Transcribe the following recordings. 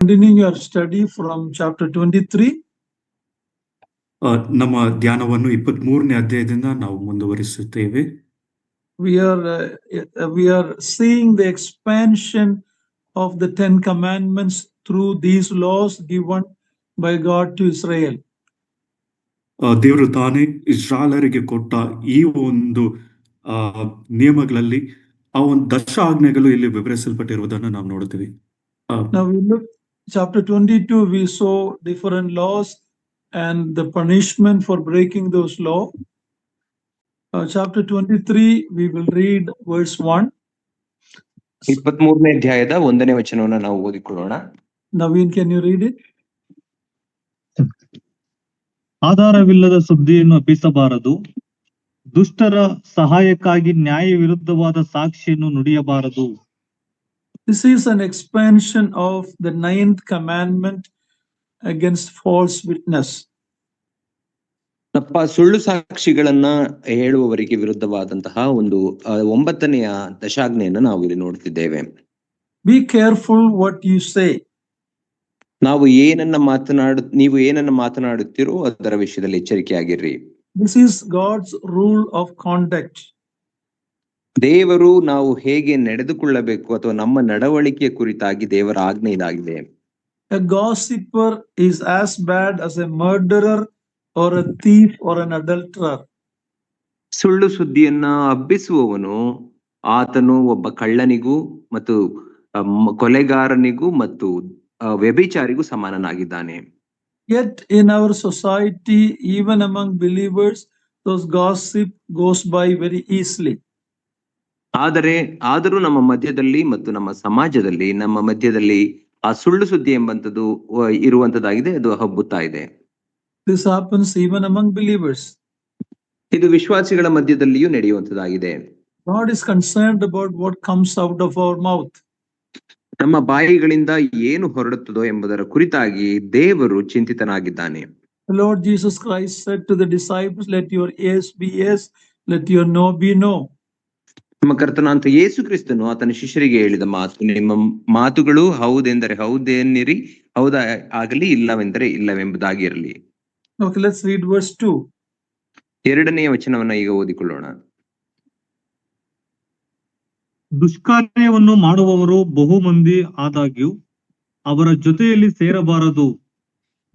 Continuing your study from chapter 23. ನಮ್ಮ ಧ್ಯಾನವನ್ನು 23ನೇ ಅಧ್ಯಾಯದಿಂದ ನಾವು ಮುಂದುವರಿಸುತ್ತೇವೆ. We are seeing the expansion of the 10 commandments through these laws given by God to Israel. ದೇವರು ತಾನೇ ಇಸ್ರಾಯೇಲರಿಗೆ ಕೊಟ್ಟ ಈ ಒಂದು ನಿಯಮಗಳಲ್ಲಿ ಆ ಒಂದು 10 ಆಜ್ಞೆಗಳು ಇಲ್ಲಿ ವಿವರಿಸಲ್ಪಟ್ಟಿರುವುದನ್ನು ನಾವು ನೋಡುತ್ತೇವೆ. Now we look chapter 22, we saw different laws and the punishment for breaking those laws. Chapter 23, we will read verse 1. 23ನೇ ಅಧ್ಯಾಯದ 1ನೇ ವಚನವನ್ನು ನಾವು ಓದಿಕೊಳ್ಳೋಣ. Naveen, can you read it? ಆಧಾರವಿಲ್ಲದ ಸುದ್ದಿಯನ್ನು ಹಬ್ಬಿಸಬಾರದು, ದುಷ್ಟರ ಸಹಾಯಕ್ಕಾಗಿ ನ್ಯಾಯ ವಿರುದ್ಧವಾದ ಸಾಕ್ಷಿಯನ್ನು ನುಡಿಯಬಾರದು. This is an expansion of the 9th commandment against false witness. ಸುಳ್ಳು ಸಾಕ್ಷಿಗಳನ್ನ ಹೇಳುವವರಿಗೆ ವಿರುದ್ಧವಾದಂತಹ ಒಂದು 9ನೆಯ ದಶಾಜ್ಞೆಯನ್ನು ನಾವು ಇಲ್ಲಿ ನೋಡ್ತಿದ್ದೇವೆ. Be careful what you say. ನೀವು ಏನನ್ನ ಮಾತನಾಡುತ್ತೀರೋ ಅದರ ವಿಷಯದಲ್ಲಿ ಎಚ್ಚರಿಕೆಯಾಗಿರ್ರಿ. This is God's rule of conduct. ದೇವರು ನಾವು ಹೇಗೆ ನಡೆದುಕೊಳ್ಳಬೇಕು ಅಥವಾ ನಮ್ಮ ನಡವಳಿಕೆಯ ಕುರಿತಾಗಿ ದೇವರ ಆಜ್ಞೆ ಇದಾಗಿದೆ. A gossiper is as bad as a murderer or a thief or an adulterer. ಸುಳ್ಳು ಸುದ್ದಿಯನ್ನ ಹಬ್ಬಿಸುವವನು ಆತನು ಒಬ್ಬ ಕಳ್ಳನಿಗೂ ಮತ್ತು ಕೊಲೆಗಾರನಿಗೂ ಮತ್ತು ವ್ಯಭಿಚಾರಿಗೂ ಸಮಾನನಾಗಿದ್ದಾನೆ. Yet in our society, even among believers, those gossip goes by very easily. ಆದರೂ ನಮ್ಮ ಮಧ್ಯದಲ್ಲಿ ಮತ್ತು ನಮ್ಮ ಸಮಾಜದಲ್ಲಿ ನಮ್ಮ ಮಧ್ಯದಲ್ಲಿ ಆ ಸುಳ್ಳು ಸುದ್ದಿ ಎಂಬಂತದ್ದು ಇರುವಂತದ್ದಾಗಿದೆ, ಅದು ಹಬ್ಬುತ್ತಾ ಇದೆ. This happens even among believers. ಇದು ವಿಶ್ವಾಸಿಗಳ ಮಧ್ಯದಲ್ಲಿಯೂ ನಡೆಯುವಂತದ್ದಾಗಿದೆ. God is concerned about what comes out of our mouth. ನಮ್ಮ ಬಾಯಿಗಳಿಂದ ಏನು ಹೊರಡುತ್ತದೋ ಎಂಬುದರ ಕುರಿತಾಗಿ ದೇವರು ಚಿಂತಿತನಾಗಿದ್ದಾನೆ. The Lord Jesus Christ said to the disciples, let your yes be yes, let your no be no. ನಮ್ಮ ಕರ್ತನಾಂತ ಯೇಸು ಕ್ರಿಸ್ತನು ಆತನ ಶಿಷ್ಯರಿಗೆ ಹೇಳಿದ ಮಾತು, ನಿಮ್ಮ ಮಾತುಗಳು ಹೌದೆಂದರೆ ಹೌದೆನ್ನಿರಿ, ಹೌದಾ ಆಗಲಿ, ಇಲ್ಲವೆಂದರೆ ಇಲ್ಲವೆಂಬುದಾಗಿರಲಿ. Okay, let's read verse 2. 2ನೇ ವಚನವನ್ನ ಈಗ ಓದಿಕೊಳ್ಳೋಣ. ದುಷ್ಕಾರ್ಯವನ್ನು ಮಾಡುವವರು ಬಹುಮಂದಿ ಆದಾಗ್ಯೂ ಅವರ ಜೊತೆಯಲ್ಲಿ ಸೇರಬಾರದು.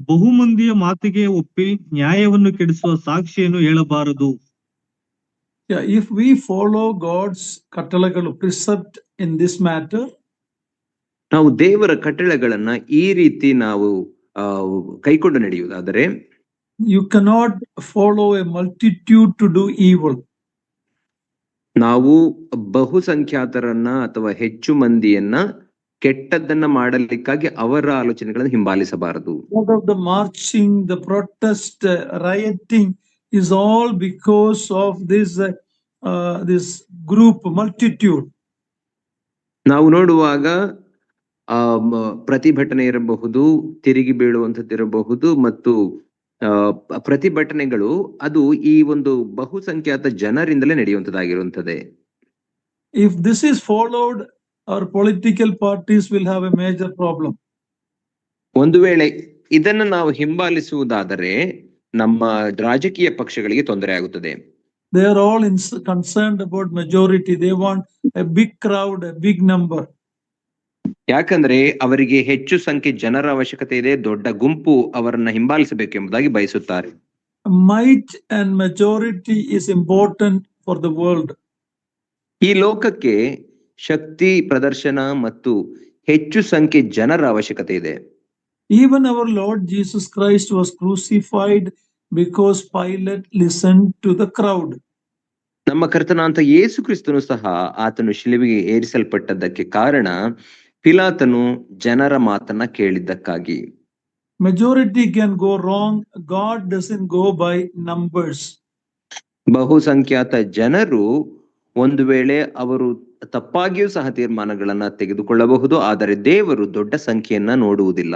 ಬಹುಮಂದಿಯ ಮಾತಿಗೆ ಒಪ್ಪಿ ನ್ಯಾಯವನ್ನು ಕೆಡಿಸುವ ಸಾಕ್ಷಿಯನ್ನು ಹೇಳಬಾರದು. Yeah, if we follow God's ಕಟ್ಟಳೆಗಳು precept in this matter, ನಾವು ದೇವರ ಕಟ್ಟಳೆಗಳನ್ನ ಈ ರೀತಿ ನಾವು ಕೈಕೊಂಡು ನಡೆಯುವುದಾದರೆ, you cannot follow a multitude to do evil. ನಾವು ಬಹುಸಂಖ್ಯಾತರನ್ನ ಅಥವಾ ಹೆಚ್ಚು ಮಂದಿಯನ್ನ ಕೆಟ್ಟದ್ದನ್ನ ಮಾಡಲಿಕ್ಕಾಗಿ ಅವರ ಆಲೋಚನೆಗಳನ್ನು ಹಿಂಬಾಲಿಸಬಾರದು. All of the marching, the protest, rioting is all because of this group, multitude. ನಾವು ನೋಡುವಾಗ ಪ್ರತಿಭಟನೆ ಇರಬಹುದು, ತಿರುಗಿ ಬೀಳುವಂಥದ್ದಿರಬಹುದು ಮತ್ತು ಪ್ರತಿಭಟನೆಗಳು ಅದು ಈ ಒಂದು ಬಹುಸಂಖ್ಯಾತ ಜನರಿಂದಲೇ ನಡೆಯುವಂತದ್ದಾಗಿರುತ್ತದೆ. If this is followed, our political parties will have a major problem. ಒಂದು ವೇಳೆ ಇದನ್ನು ನಾವು ಹಿಂಬಾಲಿಸುವುದಾದರೆ ನಮ್ಮ ರಾಜಕೀಯ ಪಕ್ಷಗಳಿಗೆ ತೊಂದರೆ ಆಗುತ್ತದೆ. They are all concerned about majority. They want a big crowd, a big number. ಯಾಕಂದ್ರೆ ಅವರಿಗೆ ಹೆಚ್ಚು ಸಂಖ್ಯೆ ಜನರ ಅವಶ್ಯಕತೆ ಇದೆ, ದೊಡ್ಡ ಗುಂಪು ಅವರನ್ನ ಹಿಂಬಾಲಿಸಬೇಕೆಂಬುದಾಗಿ ಬಯಸುತ್ತಾರೆ. Might and majority is important for the world. ಈ ಲೋಕಕ್ಕೆ ಶಕ್ತಿ ಪ್ರದರ್ಶನ ಮತ್ತು ಹೆಚ್ಚು ಸಂಖ್ಯೆ ಜನರ ಅವಶ್ಯಕತೆ ಇದೆ. Even our Lord Jesus Christ was crucified because Pilate listened to the crowd. ನಮ್ಮ ಕರ್ತನಾಂತ ಯೇಸು ಕ್ರಿಸ್ತನು ಸಹ ಆತನು ಶಿಲುಬೆಗೆ ಏರಿಸಲ್ಪಟ್ಟದ್ದಕ್ಕೆ ಕಾರಣ ಪಿಲಾತನು ಜನರ ಮಾತನ್ನ ಕೇಳಿದ್ದಕ್ಕಾಗಿ. Majority can go wrong. God doesn't go by numbers. ಬಹುಸಂಖ್ಯಾತ ಜನರು ಒಂದು ವೇಳೆ ಅವರು ತಪ್ಪಾಗಿಯೂ ಸಹ ತೀರ್ಮಾನಗಳನ್ನ ತೆಗೆದುಕೊಳ್ಳಬಹುದು, ಆದರೆ ದೇವರು ದೊಡ್ಡ ಸಂಖ್ಯೆಯನ್ನ ನೋಡುವುದಿಲ್ಲ.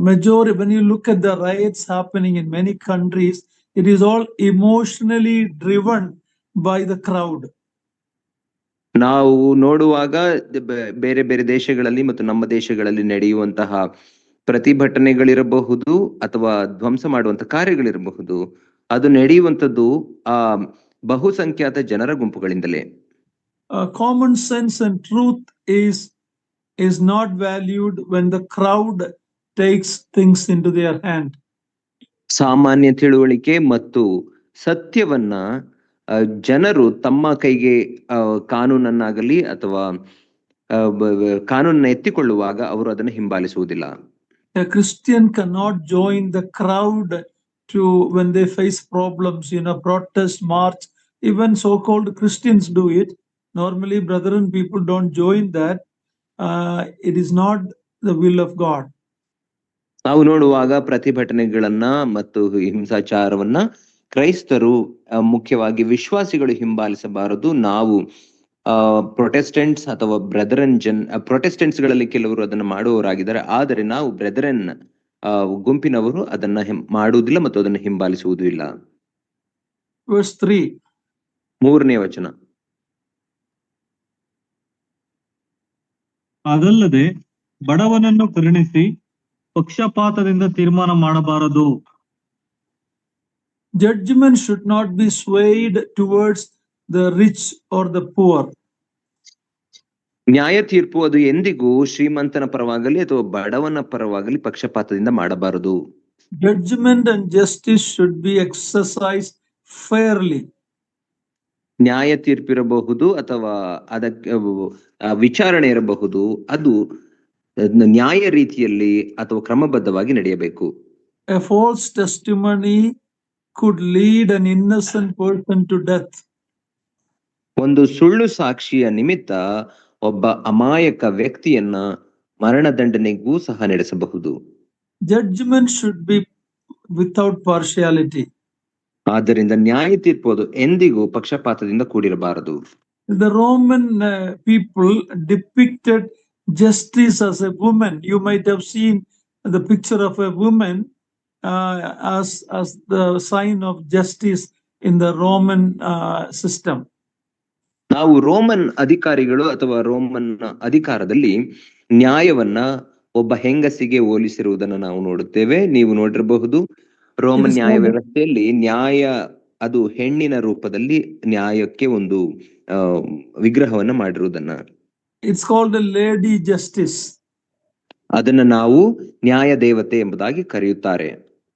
Majority, when you look at the riots happening in many countries, it is all emotionally driven by the crowd. ನಾವು ನೋಡುವಾಗ ಬೇರೆ ಬೇರೆ ದೇಶಗಳಲ್ಲಿ ಮತ್ತು ನಮ್ಮ ದೇಶಗಳಲ್ಲಿ ನಡೆಯುವಂತಹ ಪ್ರತಿಭಟನೆಗಳಿರಬಹುದು ಅಥವಾ ಧ್ವಂಸ ಮಾಡುವಂತ ಕಾರ್ಯಗಳಿರಬಹುದು, ಅದು ನಡೆಯುವಂತದ್ದು ಆ ಬಹುಸಂಖ್ಯಾತ ಜನರ ಗುಂಪುಗಳಿಂದಲೇ. Common sense and truth is not valued when the crowd takes things into their hand. ಸಾಮಾನ್ಯ ತಿಳುವಳಿಕೆ ಮತ್ತು ಸತ್ಯವನ್ನ ಜನರು ತಮ್ಮ ಕೈಗೆ ಕಾನೂನನ್ನಾಗಲಿ ಅಥವಾ ಕಾನೂನನ್ನ ಎತ್ತಿಕೊಳ್ಳುವಾಗ ಅವರು ಅದನ್ನು ಹಿಂಬಾಲಿಸುವುದಿಲ್ಲ. A Christian cannot join the crowd to when they face problems, protest, march. Even so-called Christians do it. Normally, brethren, people don't join that. It is not the will of God. ನಾವು ನೋಡುವಾಗ ಪ್ರತಿಭಟನೆಗಳನ್ನ ಮತ್ತು ಹಿಂಸಾಚಾರವನ್ನ ಕ್ರೈಸ್ತರು, ಮುಖ್ಯವಾಗಿ ವಿಶ್ವಾಸಿಗಳು ಹಿಂಬಾಲಿಸಬಾರದು. ನಾವು Protestants ಅಥವಾ Protestants ಗಳಲ್ಲಿ ಕೆಲವರು ಅದನ್ನ ಮಾಡುವವರಾಗಿದ್ದಾರೆ, ಆದರೆ ನಾವು ಬ್ರೆದರನ್ ಗುಂಪಿನವರು ಅದನ್ನ ಮಾಡುವುದಿಲ್ಲ ಮತ್ತು ಅದನ್ನು ಹಿಂಬಾಲಿಸುವುದೂ ಇಲ್ಲ. Verse 3. 3ನೇ ವಚನ. ಅದಲ್ಲದೆ ಬಡವನನ್ನು ಕರುಣಿಸಿ ಪಕ್ಷಪಾತದಿಂದ ತೀರ್ಮಾನ ಮಾಡಬಾರದು. Judgment should not be swayed towards the rich or the poor. ನ್ಯಾಯ ತೀರ್ಪು ಅದು ಎಂದಿಗೂ ಶ್ರೀಮಂತನ ಪರವಾಗಲಿ ಅಥವಾ ಬಡವನ ಪರವಾಗಲಿ ಪಕ್ಷಪಾತದಿಂದ ಮಾಡಬಾರದು. Judgment and justice should be exercised fairly. ನ್ಯಾಯ ತೀರ್ಪಿರಬಹುದು ಅಥವಾ ಅದಕ್ಕೆ ವಿಚಾರಣೆ ಇರಬಹುದು, ಅದು ನ್ಯಾಯ ರೀತಿಯಲ್ಲಿ ಅಥವಾ ಕ್ರಮಬದ್ಧವಾಗಿ ನಡೆಯಬೇಕು. A false testimony could lead an innocent person to death. ಒಂದು ಸುಳ್ಳು ಸಾಕ್ಷಿಯ ನಿಮಿತ್ತ ಒಬ್ಬ ಅಮಾಯಕ ವ್ಯಕ್ತಿಯನ್ನ ಮರಣದಂಡನೆಗೂ ಸಹ ನಡೆಸಬಹುದು. Judgment should be without partiality. ಆದ್ದರಿಂದ ನ್ಯಾಯ ತೀರ್ಪು ಅದು ಎಂದಿಗೂ ಪಕ್ಷಪಾತದಿಂದ ಕೂಡಿರಬಾರದು. The Roman people depicted justice as a woman. You might have seen the picture of a woman as the sign of justice in the Roman system. ನಾವು Roman ಅಧಿಕಾರಿಗಳು ಅಥವಾ Roman ಅಧಿಕಾರದಲ್ಲಿ ನ್ಯಾಯವನ್ನ ಒಬ್ಬ ಹೆಂಗಸಿಗೆ ಹೋಲಿಸಿರುವುದನ್ನು ನಾವು ನೋಡುತ್ತೇವೆ. ನೀವು ನೋಡಿರಬಹುದು, ರೋಮನ್ ನ್ಯಾಯ ವ್ಯವಸ್ಥೆಯಲ್ಲಿ ನ್ಯಾಯ ಅದು ಹೆಣ್ಣಿನ ರೂಪದಲ್ಲಿ ನ್ಯಾಯಕ್ಕೆ ಒಂದು ವಿಗ್ರಹವನ್ನ ಮಾಡಿರುವುದನ್ನ. It's called a lady justice. ಅದನ್ನ ನಾವು ನ್ಯಾಯ ದೇವತೆ ಎಂಬುದಾಗಿ ಕರೆಯುತ್ತಾರೆ.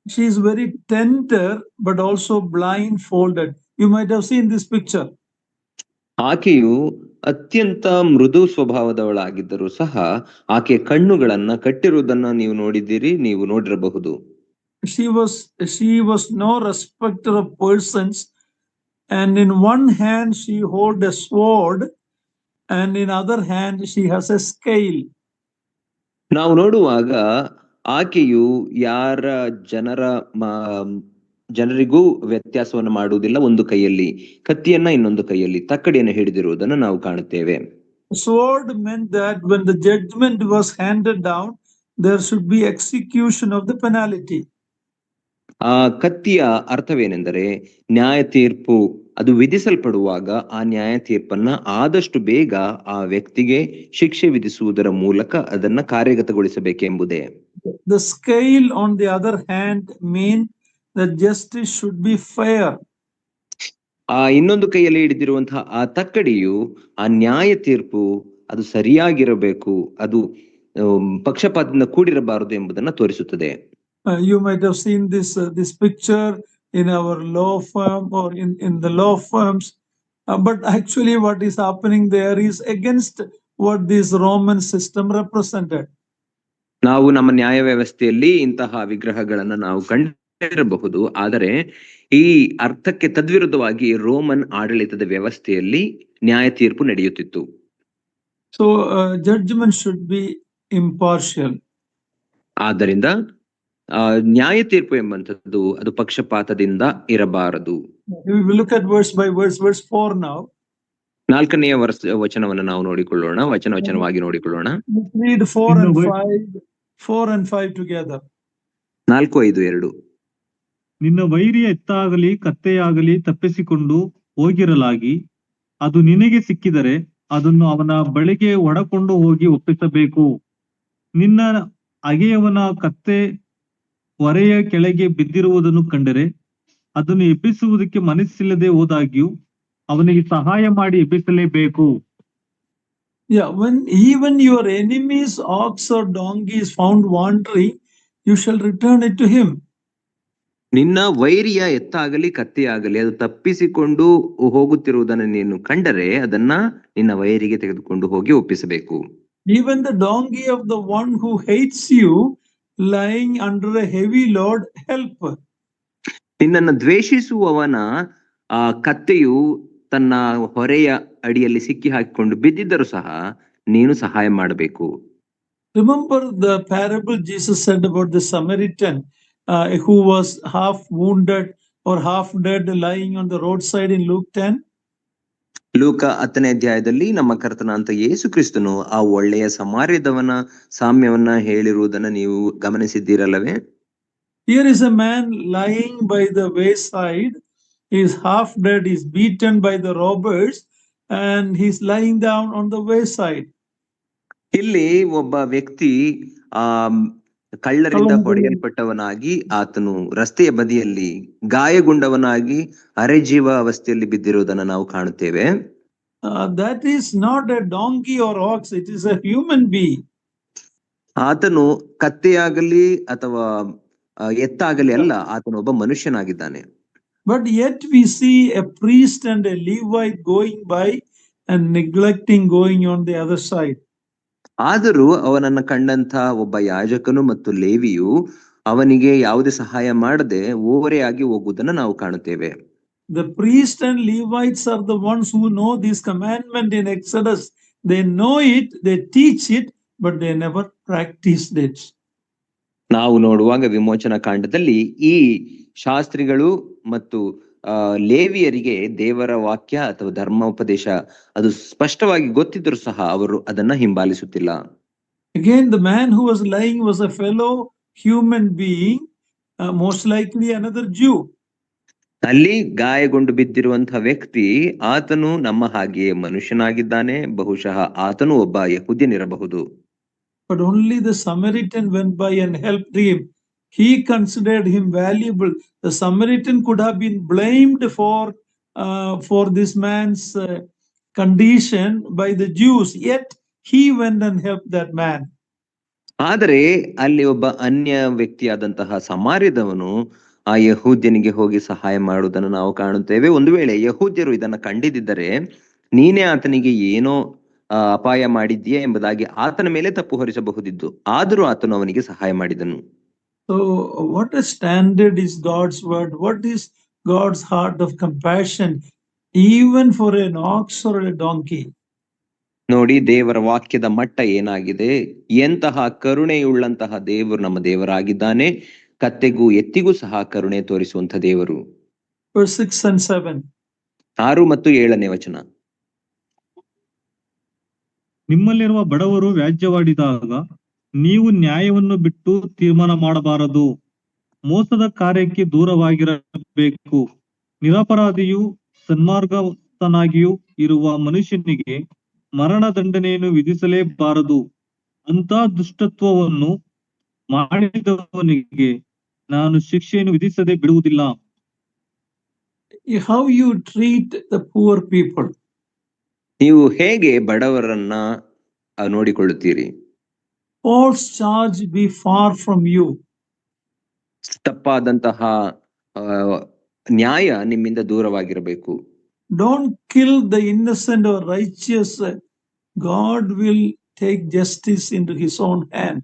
She is very tender but also blindfolded. You might have seen this picture. ಆಕೆಯು ಅತ್ಯಂತ ಮೃದು ಸ್ವಭಾವದವಳಾಗಿದ್ದರೂ ಸಹ ಆಕೆ ಕಣ್ಣುಗಳನ್ನ ಕಟ್ಟಿರುವುದನ್ನ ನೀವು ನೋಡಿದ್ದೀರಿ, ನೀವು ನೋಡಿರಬಹುದು. She was no respecter of persons, and in one hand she hold a sword and in other hand she has a scale. ನಾವು ನೋಡುವಾಗ ಆಕೆಯು ಯಾರ ಜನರಿಗೂ ವ್ಯತ್ಯಾಸವನ್ನು ಮಾಡುವುದಿಲ್ಲ. ಒಂದು ಕೈಯಲ್ಲಿ ಕತ್ತಿಯನ್ನ, ಇನ್ನೊಂದು ಕೈಯಲ್ಲಿ ತಕ್ಕಡಿಯನ್ನು ಹಿಡಿದಿರುವುದನ್ನು ನಾವು ಕಾಣುತ್ತೇವೆ. Sword meant that when the judgment was handed down, there should be execution of the penalty. ಆ ಕತ್ತಿಯ ಅರ್ಥವೇನೆಂದರೆ, ನ್ಯಾಯ ತೀರ್ಪು ಅದು ವಿಧಿಸಲ್ಪಡುವಾಗ ಆ ನ್ಯಾಯ ತೀರ್ಪನ್ನ ಆದಷ್ಟು ಬೇಗ ಆ ವ್ಯಕ್ತಿಗೆ ಶಿಕ್ಷೆ ವಿಧಿಸುವುದರ ಮೂಲಕ ಅದನ್ನ ಕಾರ್ಯಗತಗೊಳಿಸಬೇಕೆಂಬುದೇ. The scale on the other hand means that justice should be fair. ಆ ಇನ್ನೊಂದು ಕೈಯಲ್ಲಿ ಹಿಡಿದಿರುವಂತಹ ಆ ತಕ್ಕಡಿಯು ಆ ನ್ಯಾಯ ತೀರ್ಪು ಅದು ಸರಿಯಾಗಿರಬೇಕು, ಅದು ಪಕ್ಷಪಾತದಿಂದ ಕೂಡಿರಬಾರದು ಎಂಬುದನ್ನ ತೋರಿಸುತ್ತದೆ. You might have seen this picture in our law firm or in the law firms, but actually what is happening there is against what this Roman system represented. ನಾವು ನಮ್ಮ ನ್ಯಾಯ ವ್ಯವಸ್ಥೆಯಲ್ಲಿ ಇಂತಹ ವಿಗ್ರಹಗಳನ್ನ ನಾವು ಕಂಡಿರಬಹುದು, ಆದರೆ ಈ ಅರ್ಥಕ್ಕೆ ತದ್ವಿರುದ್ಧವಾಗಿ ರೋಮನ್ ಆಡಳಿತದ ವ್ಯವಸ್ಥೆಯಲ್ಲಿ ನ್ಯಾಯ ತೀರ್ಪು ನಡೆಯುತ್ತಿತ್ತು. So judgment should be impartial. ಆದ್ದರಿಂದ ನ್ಯಾಯ ತೀರ್ಪು ಎಂಬಂತದ್ದು ಅದು ಪಕ್ಷಪಾತದಿಂದ ಇರಬಾರದು. We will look at verse by verse. Verse 4 now. 4ನೇ ವಚನವನ್ನು ನಾವು ನೋಡಿಕೊಳ್ಳೋಣ, ವಚನವಾಗಿ ನೋಡಿಕೊಳ್ಳೋಣ. Read 4 and 5 together. 4:5-2. ನಿನ್ನ ವೈರಿಯ ಎತ್ತಾಗಲಿ ಕತ್ತೆಯಾಗಲಿ ತಪ್ಪಿಸಿಕೊಂಡು ಹೋಗಿರಲಾಗಿ ಅದು ನಿನಗೆ ಸಿಕ್ಕಿದರೆ ಅದನ್ನು ಅವನ ಬಳಿಗೆ ಒಡಕೊಂಡು ಹೋಗಿ ಒಪ್ಪಿಸಬೇಕು. ನಿನ್ನ ಅಗೆಯವನ ಕತ್ತೆ ಹೊರೆಯ ಕೆಳಗೆ ಬಿದ್ದಿರುವುದನ್ನು ಕಂಡರೆ ಅದನ್ನು ಎಬ್ಬಿಸುವುದಕ್ಕೆ ಮನಸ್ಸಿಲ್ಲದೆ ಹೋದಾಗ್ಯೂ ಅವನಿಗೆ ಸಹಾಯ ಮಾಡಿ ಎಬ್ಬಿಸಲೇಬೇಕು. Yeah, when even your enemy's ox or donkey is found wandering, you shall return it to him. ನಿನ್ನ ವೈರಿಯ ಎತ್ತಾಗಲಿ ಕತ್ತೆಯಾಗಲಿ ಅದು ತಪ್ಪಿಸಿಕೊಂಡು ಹೋಗುತ್ತಿರುವುದನ್ನು ನೀನು ಕಂಡರೆ ಅದನ್ನ ನಿನ್ನ ವೈರಿಗೆ ತೆಗೆದುಕೊಂಡು ಹೋಗಿ ಒಪ್ಪಿಸಬೇಕು. Even the donkey of the one who hates you, lying under a heavy load, help. ನಿನ್ನನ್ನು ದ್ವೇಷಿಸುವವನ ಕತ್ತೆಯು ತನ್ನ ಹೊರೆಯ ಅಡಿಯಲ್ಲಿ ಸಿಕ್ಕಿ ಹಾಕಿಕೊಂಡು ಬಿದ್ದಿದ್ದರೂ ಸಹ ನೀನು ಸಹಾಯ ಮಾಡಬೇಕು. Remember the parable Jesus said about the Samaritan who was half wounded or half dead lying on the roadside in Luke 10? ಲೂಕ 10ನೇ ಅಧ್ಯಾಯದಲ್ಲಿ ನಮ್ಮ ಕರ್ತನಾಂತ ಯೇಸು ಕ್ರಿಸ್ತನು ಆ ಒಳ್ಳೆಯ ಸಮಾರ್ಯದವನ ಸಾಮ್ಯವನ್ನ ಹೇಳಿರುವುದನ್ನ ನೀವು ಗಮನಿಸಿದ್ದೀರಲ್ಲವೇ? Here is a man lying by the wayside. He is half dead, he is beaten by the robbers, and he is lying down on the wayside. ಇಲ್ಲಿ ಒಬ್ಬ ವ್ಯಕ್ತಿ ಕಳ್ಳರಿಂದ ಹೊಡೆಯಲ್ಪಟ್ಟವನಾಗಿ ಆತನು ರಸ್ತೆಯ ಬದಿಯಲ್ಲಿ ಗಾಯಗೊಂಡವನಾಗಿ ಅರೆಜೀವ ಅವಸ್ಥೆಯಲ್ಲಿ ಬಿದ್ದಿರುವುದನ್ನು ನಾವು ಕಾಣುತ್ತೇವೆ. That is not a donkey or ox, it is a human being. ಆತನು ಕತ್ತೆಯಾಗಲಿ ಅಥವಾ ಎತ್ತಾಗಲಿ ಅಲ್ಲ, ಆತನು ಒಬ್ಬ ಮನುಷ್ಯನಾಗಿದ್ದಾನೆ. But yet we see a priest and a Levite going by and neglecting going on the other side. ಆದರೂ ಅವನನ್ನ ಕಂಡಂತ ಒಬ್ಬ ಯಾಜಕನು ಮತ್ತು ಲೇವಿಯು ಅವನಿಗೆ ಯಾವುದೇ ಸಹಾಯ ಮಾಡದೆ ಓರೆಯಾಗಿ ಹೋಗುವುದನ್ನು ನಾವು ಕಾಣುತ್ತೇವೆ. The priest and Levites are the ones who know this commandment in Exodus. They know it, they teach it, but they never practiced it. ನಾವು ನೋಡುವಾಗ ವಿಮೋಚನಾ ಕಾಂಡದಲ್ಲಿ ಈ ಶಾಸ್ತ್ರಿಗಳು ಮತ್ತು ಲೇವಿಯರಿಗೆ ದೇವರ ವಾಕ್ಯ ಅಥವಾ ಧರ್ಮೋಪದೇಶ ಅದು ಸ್ಪಷ್ಟವಾಗಿ ಗೊತ್ತಿದ್ದರೂ ಸಹ ಅವರು ಅದನ್ನ ಹಿಂಬಾಲಿಸುತ್ತಿಲ್ಲ. Again, the man who was lying was a fellow human being, most likely another Jew. ಅಲ್ಲಿ ಗಾಯಗೊಂಡು ಬಿದ್ದಿರುವಂತಹ ವ್ಯಕ್ತಿ ಆತನು ನಮ್ಮ ಹಾಗೆಯೇ ಮನುಷ್ಯನಾಗಿದ್ದಾನೆ, ಬಹುಶಃ ಆತನು ಒಬ್ಬ ಯಹೂದ್ಯನಿರಬಹುದು. But only the Samaritan went by and helped him. He considered him valuable. The Samaritan could have been blamed for this man's condition by the Jews, yet he went and helped that man. ಆದರೆ ಅಲ್ಲಿ ಒಬ್ಬ ಅನ್ಯ ವ್ಯಕ್ತಿಯಾದಂತಹ ಸಮಾರ್ಯದವನು ಆ ಯಹೂದ್ಯನಿಗೆ ಹೋಗಿ ಸಹಾಯ ಮಾಡುವುದನ್ನು ನಾವು ಕಾಣುತ್ತೇವೆ. ಒಂದು ವೇಳೆ ಯಹೂದ್ಯರು ಇದನ್ನ ಕಂಡಿದ್ದರೆ ನೀನೇ ಆತನಿಗೆ ಏನೋ ಅಪಾಯ ಮಾಡಿದ್ದೀಯಾ ಎಂಬುದಾಗಿ ಆತನ ಮೇಲೆ ತಪ್ಪು ಹೊರಿಸಬಹುದಿತ್ತು, ಆದರೂ ಆತನು ಅವನಿಗೆ ಸಹಾಯ ಮಾಡಿದನು. So what a standard is God's word. What is God's heart of compassion even for an ox or a donkey? ನೋಡಿ, ದೇವರ ವಾಕ್ಯದ ಮಟ್ಟ ಏನಾಗಿದೆ, ಎಂತಹ ಕರುಣೆಯುಳ್ಳಂತಹ ದೇವರು ನಮ್ಮ ದೇವರಾಗಿದ್ದಾನೆ. ಕತ್ತೆಗೂ ಎತ್ತಿಗೂ ಸಹ ಕರುಣೆ ತೋರಿಸುವಂತ ದೇವರು. Verse 6 and 7. 6 ಮತ್ತು 7ನೇ ವಚನ. ನಿಮ್ಮಲ್ಲಿರುವ ಬಡವರು ವ್ಯಾಜ್ಯವಾಡಿದಾಗ ನೀವು ನ್ಯಾಯವನ್ನು ಬಿಟ್ಟು ತೀರ್ಮಾನ ಮಾಡಬಾರದು. ಮೋಸದ ಕಾರ್ಯಕ್ಕೆ ದೂರವಾಗಿರಬೇಕು. ನಿರಪರಾಧಿಯು ಸನ್ಮಾರ್ಗಸ್ಥನಾಗಿಯೂ ಇರುವ ಮನುಷ್ಯನಿಗೆ ಮರಣ ದಂಡನೆಯನ್ನು ವಿಧಿಸಲೇಬಾರದು. ಅಂತ ದುಷ್ಟತ್ವವನ್ನು ಮಾಡಿದವನಿಗೆ ನಾನು ಶಿಕ್ಷೆಯನ್ನು ವಿಧಿಸದೆ ಬಿಡುವುದಿಲ್ಲ. How you treat the poor people. ನೀವು ಹೇಗೆ ಬಡವರನ್ನ ನೋಡಿಕೊಳ್ಳುತ್ತೀರಿ? False charge be far from you. ತಪ್ಪಾದಂತಹ ನ್ಯಾಯ ನಿಮ್ಮಿಂದ ದೂರವಾಗಿರಬೇಕು. Don't kill the innocent or righteous. God will take justice into his own hand.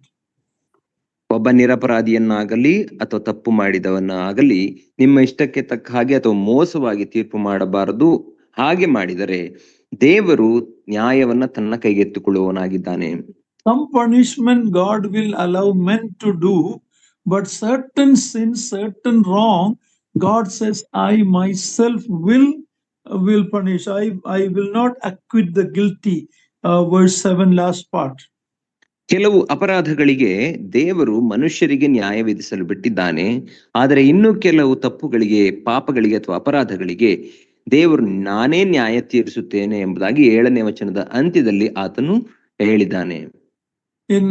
ಒಬ್ಬ ನಿರಪರಾಧಿಯನ್ನಾಗಲಿ ಅಥವಾ ತಪ್ಪು ಮಾಡಿದವನ್ನಾಗಲಿ ನಿಮ್ಮ ಇಷ್ಟಕ್ಕೆ ತಕ್ಕ ಹಾಗೆ ಅಥವಾ ಮೋಸವಾಗಿ ತೀರ್ಪು ಮಾಡಬಾರದು. ಹಾಗೆ ಮಾಡಿದರೆ ದೇವರು ನ್ಯಾಯವನ್ನ ತನ್ನ ಕೈಗೆತ್ತಿಕೊಳ್ಳುವವನಾಗಿದ್ದಾನೆ. Some punishment God will allow men to do, but certain sins, certain wrong, God says, I myself will punish. I will not acquit the guilty. Verse 7, last part. ಕೆಲವು ಅಪರಾಧಗಳಿಗೆ ದೇವರು ಮನುಷ್ಯರಿಗೆ ನ್ಯಾಯ ವಿಧಿಸಲು ಬಿಟ್ಟಿದ್ದಾನೆ. ಆದರೆ ಇನ್ನು ಕೆಲವು ತಪ್ಪುಗಳಿಗೆ, ಪಾಪಗಳಿಗೆ ಅಥವಾ ಅಪರಾಧಗಳಿಗೆ ದೇವರು ನಾನೇ ನ್ಯಾಯ ತೀರಿಸುತ್ತೇನೆ ಎಂಬುದಾಗಿ 7ನೇ ವಚನದ ಅಂತ್ಯದಲ್ಲಿ ಆತನು ಹೇಳಿದ್ದಾನೆ. In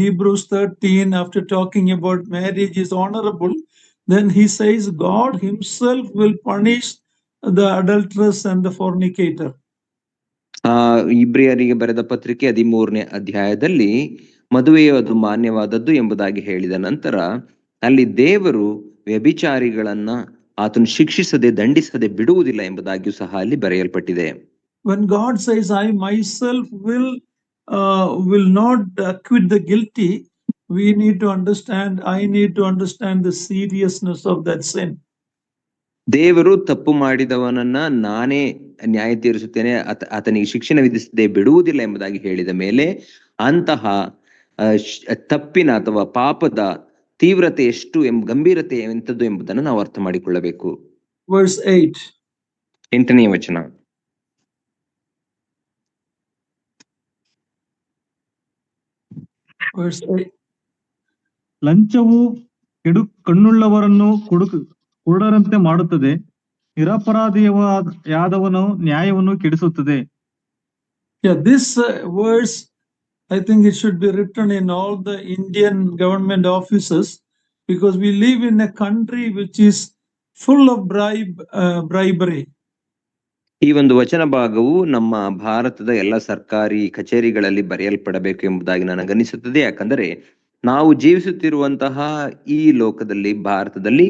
Hebrews 13, after talking about marriage is honorable, then he says God himself will punish the adulteress and the fornicator. ಇಬ್ರಿಯರಿಗೆ ಬರೆದ ಪತ್ರಿಕೆ 13ನೇ ಅಧ್ಯಾಯದಲ್ಲಿ ಮದುವೆಯು ಅದು ಮಾನ್ಯವಾದದ್ದು ಎಂಬುದಾಗಿ ಹೇಳಿದ ನಂತರ ಅಲ್ಲಿ ದೇವರು ವ್ಯಭಿಚಾರಿಗಳನ್ನ ಆತನು ಶಿಕ್ಷಿಸದೆ ದಂಡಿಸದೆ ಬಿಡುವುದಿಲ್ಲ ಎಂಬುದಾಗಿಯೂ ಸಹ ಅಲ್ಲಿ ಬರೆಯಲ್ಪಟ್ಟಿದೆ. When God says I myself will not acquit the guilty, we need to understand, I need to understand the seriousness of that sin. ದೇವರು ತಪ್ಪು ಮಾಡಿದವನನ್ನ ನಾನೇ ನ್ಯಾಯ ತೀರಿಸುತ್ತೇನೆ, ಆತನಿಗೆ ಶಿಕ್ಷೆ ವಿಧಿಸದೆ ಬಿಡುವುದಿಲ್ಲ ಎಂಬುದಾಗಿ ಹೇಳಿದ ಮೇಲೆ ಅಂತಹ ತಪ್ಪಿನ ಅಥವಾ ಪಾಪದ ತೀವ್ರತೆ ಎಷ್ಟು ಗಂಭೀರತೆ ಎಂಥದ್ದು ಎಂಬುದನ್ನು ನಾವು ಅರ್ಥ ಮಾಡಿಕೊಳ್ಳಬೇಕು. Verse 8. 8ನೇ ವಚನ. Verse 8. ಲಂಚವು ಕಣ್ಣುಳ್ಳವರನ್ನು ಕುರುಡರಂತೆ ಮಾಡುತ್ತದೆ, ನಿರಪರಾಧಿಯಾದವನು ನ್ಯಾಯವನ್ನು ಕೆಡಿಸುತ್ತದೆ. Yeah, this verse, I think it should be written in all the Indian government offices, because we live in a country which is full of bribery. ಈ ಒಂದು ವಚನ ಭಾಗವು ನಮ್ಮ ಭಾರತದ ಎಲ್ಲ ಸರ್ಕಾರಿ ಕಚೇರಿಗಳಲ್ಲಿ ಬರೆಯಲ್ಪಡಬೇಕು ಎಂಬುದಾಗಿ ನನಗನ್ನಿಸುತ್ತದೆ. ಯಾಕಂದರೆ ನಾವು ಜೀವಿಸುತ್ತಿರುವಂತಹ ಈ ಲೋಕದಲ್ಲಿ, ಭಾರತದಲ್ಲಿ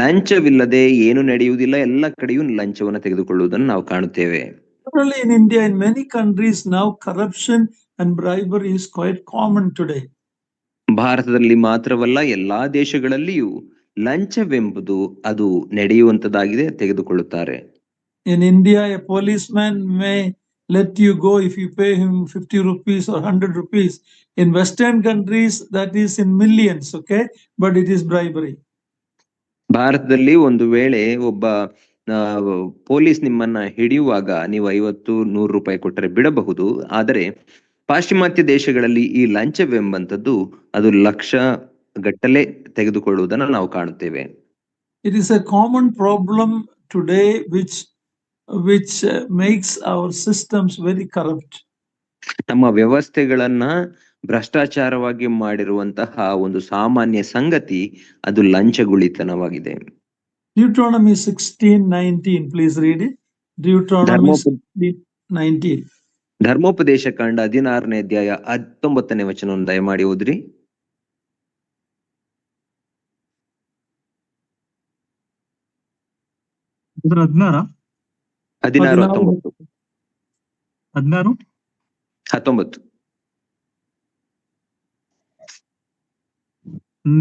ಲಂಚವಿಲ್ಲದೆ ಏನು ನಡೆಯುವುದಿಲ್ಲ. ಎಲ್ಲ ಕಡೆಯೂ ಲಂಚವನ್ನು ತೆಗೆದುಕೊಳ್ಳುವುದನ್ನು ನಾವು ಕಾಣುತ್ತೇವೆ. Not only in India, in many countries now corruption and bribery is quite common today. ಭಾರತದಲ್ಲಿ ಮಾತ್ರವಲ್ಲ, ಎಲ್ಲಾ ದೇಶಗಳಲ್ಲಿಯೂ ಲಂಚವೆಂಬುದು ಅದು ನಡೆಯುವಂತದಾಗಿದೆ, ತೆಗೆದುಕೊಳ್ಳುತ್ತಾರೆ. In India, a policeman may let you go if you pay him 50 rupees or 100 rupees. In Western countries, that is in millions, okay? But it is bribery. ಭಾರತದಲ್ಲಿ ಒಂದು ವೇಳೆ ಒಬ್ಬ police ನಿಮ್ಮನ್ನ ಹಿಡಿಯುವಾಗ ನೀವು 50-100 ರೂಪಾಯಿ ಕೊಟ್ಟರೆ ಬಿಡಬಹುದು. ಆದರೆ ಪಾಶ್ಚಿಮಾತ್ಯ ದೇಶಗಳಲ್ಲಿ ಈ ಲಂಚವೆಂಬಂಥದ್ದು ಅದು ಲಕ್ಷ ಗಟ್ಟಲೆ ತೆಗೆದುಕೊಳ್ಳುವುದನ್ನು ನಾವು ಕಾಣುತ್ತೇವೆ. It is a common problem today which makes our systems very corrupt. ನಮ್ಮ ವ್ಯವಸ್ಥೆಗಳನ್ನ ಭ್ರಷ್ಟಾಚಾರವಾಗಿ ಮಾಡಿರುವಂತಹ ಒಂದು ಸಾಮಾನ್ಯ ಸಂಗತಿ ಅದು ಲಂಚಗುಳಿತನವಾಗಿದೆ. Deuteronomy 16:19, please read it. Deuteronomy 16:19. ಧರ್ಮೋಪದೇಶ ಕಾಂಡ 16ನೇ ಅಧ್ಯಾಯ 19ನೇ ವಚನವನ್ನು ದಯಮಾಡಿ ಓದ್ರಿ. 16-19.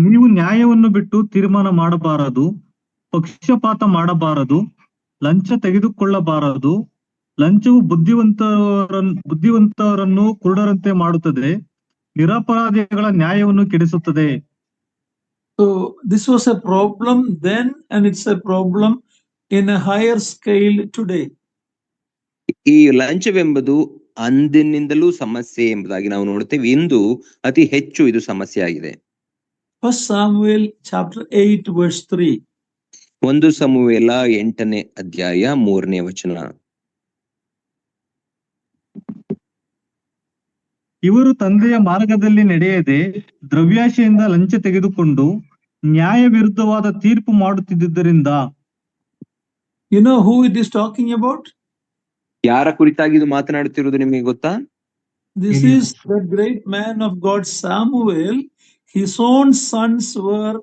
ನೀವು ನ್ಯಾಯವನ್ನು ಬಿಟ್ಟು ತೀರ್ಮಾನ ಮಾಡಬಾರದು, ಪಕ್ಷಪಾತ ಮಾಡಬಾರದು, ಲಂಚ ತೆಗೆದುಕೊಳ್ಳಬಾರದು. ಲಂಚವು ಬುದ್ಧಿವಂತರನ್ನು ಕುರುಡರಂತೆ ಮಾಡುತ್ತದೆ, ನಿರಪರಾಧಿಗಳ ನ್ಯಾಯವನ್ನು ಕೆಡಿಸುತ್ತದೆ. So this was a problem then, and it's a problem in a higher scale today. ಈ ಲಂಚವೆಂಬುದು ಅಂದಿನಿಂದಲೂ ಸಮಸ್ಯೆ ಎಂಬುದಾಗಿ ನಾವು ನೋಡುತ್ತೇವೆ. ಇಂದು ಅತಿ ಹೆಚ್ಚು ಇದು ಸಮಸ್ಯೆ ಆಗಿದೆ. 1 Samuel chapter 8 verse 3. 1 ಸಮುವೇಲ 8ನೇ ಅಧ್ಯಾಯ 3ನೇ ವಚನ. ಇವರು ತಂದೆಯ ಮಾರ್ಗದಲ್ಲಿ ನಡೆಯದೆ ದ್ರವ್ಯಾಶೆಯಿಂದ ಲಂಚ ತೆಗೆದುಕೊಂಡು ನ್ಯಾಯ ವಿರುದ್ಧವಾದ ತೀರ್ಪು ಮಾಡುತ್ತಿದ್ದರಿಂದ. You know who it is talking about? ಯಾರ ಕುರಿತಾಗಿ ಇದು ಮಾತನಾಡುತ್ತಿರುವುದು ನಿಮಗೆ ಗೊತ್ತಾ? This is the great man of God Samuel. His own sons were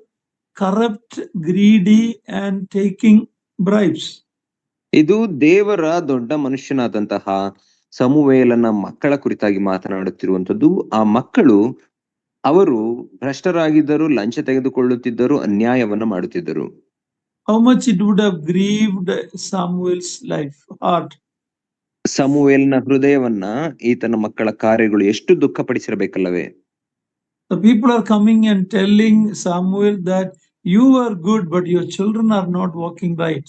corrupt, greedy and taking bribes. ಇದು ದೇವರ ದೊಡ್ಡ ಮನುಷ್ಯನಾದಂತಹ ಸಮುವೇಲನ ಮಕ್ಕಳ ಕುರಿತಾಗಿ ಮಾತನಾಡುತ್ತಿರುವಂತದ್ದು. ಆ ಮಕ್ಕಳು ಅವರು ಭ್ರಷ್ಟರಾಗಿದ್ದರು, ಲಂಚ ತೆಗೆದುಕೊಳ್ಳುತ್ತಿದ್ದರು, ಅನ್ಯಾಯವನ್ನ ಮಾಡುತ್ತಿದ್ದರು. How much it would have grieved Samuel's heart. ಸಮುವೇಲನ ಹೃದಯವನ್ನ ಈತನ ಮಕ್ಕಳ ಕಾರ್ಯಗಳು ಎಷ್ಟು ದುಃಖಪಡಿಸಿರಬೇಕಲ್ಲವೇ. The people are coming and telling Samuel that you are good but your children are not walking right.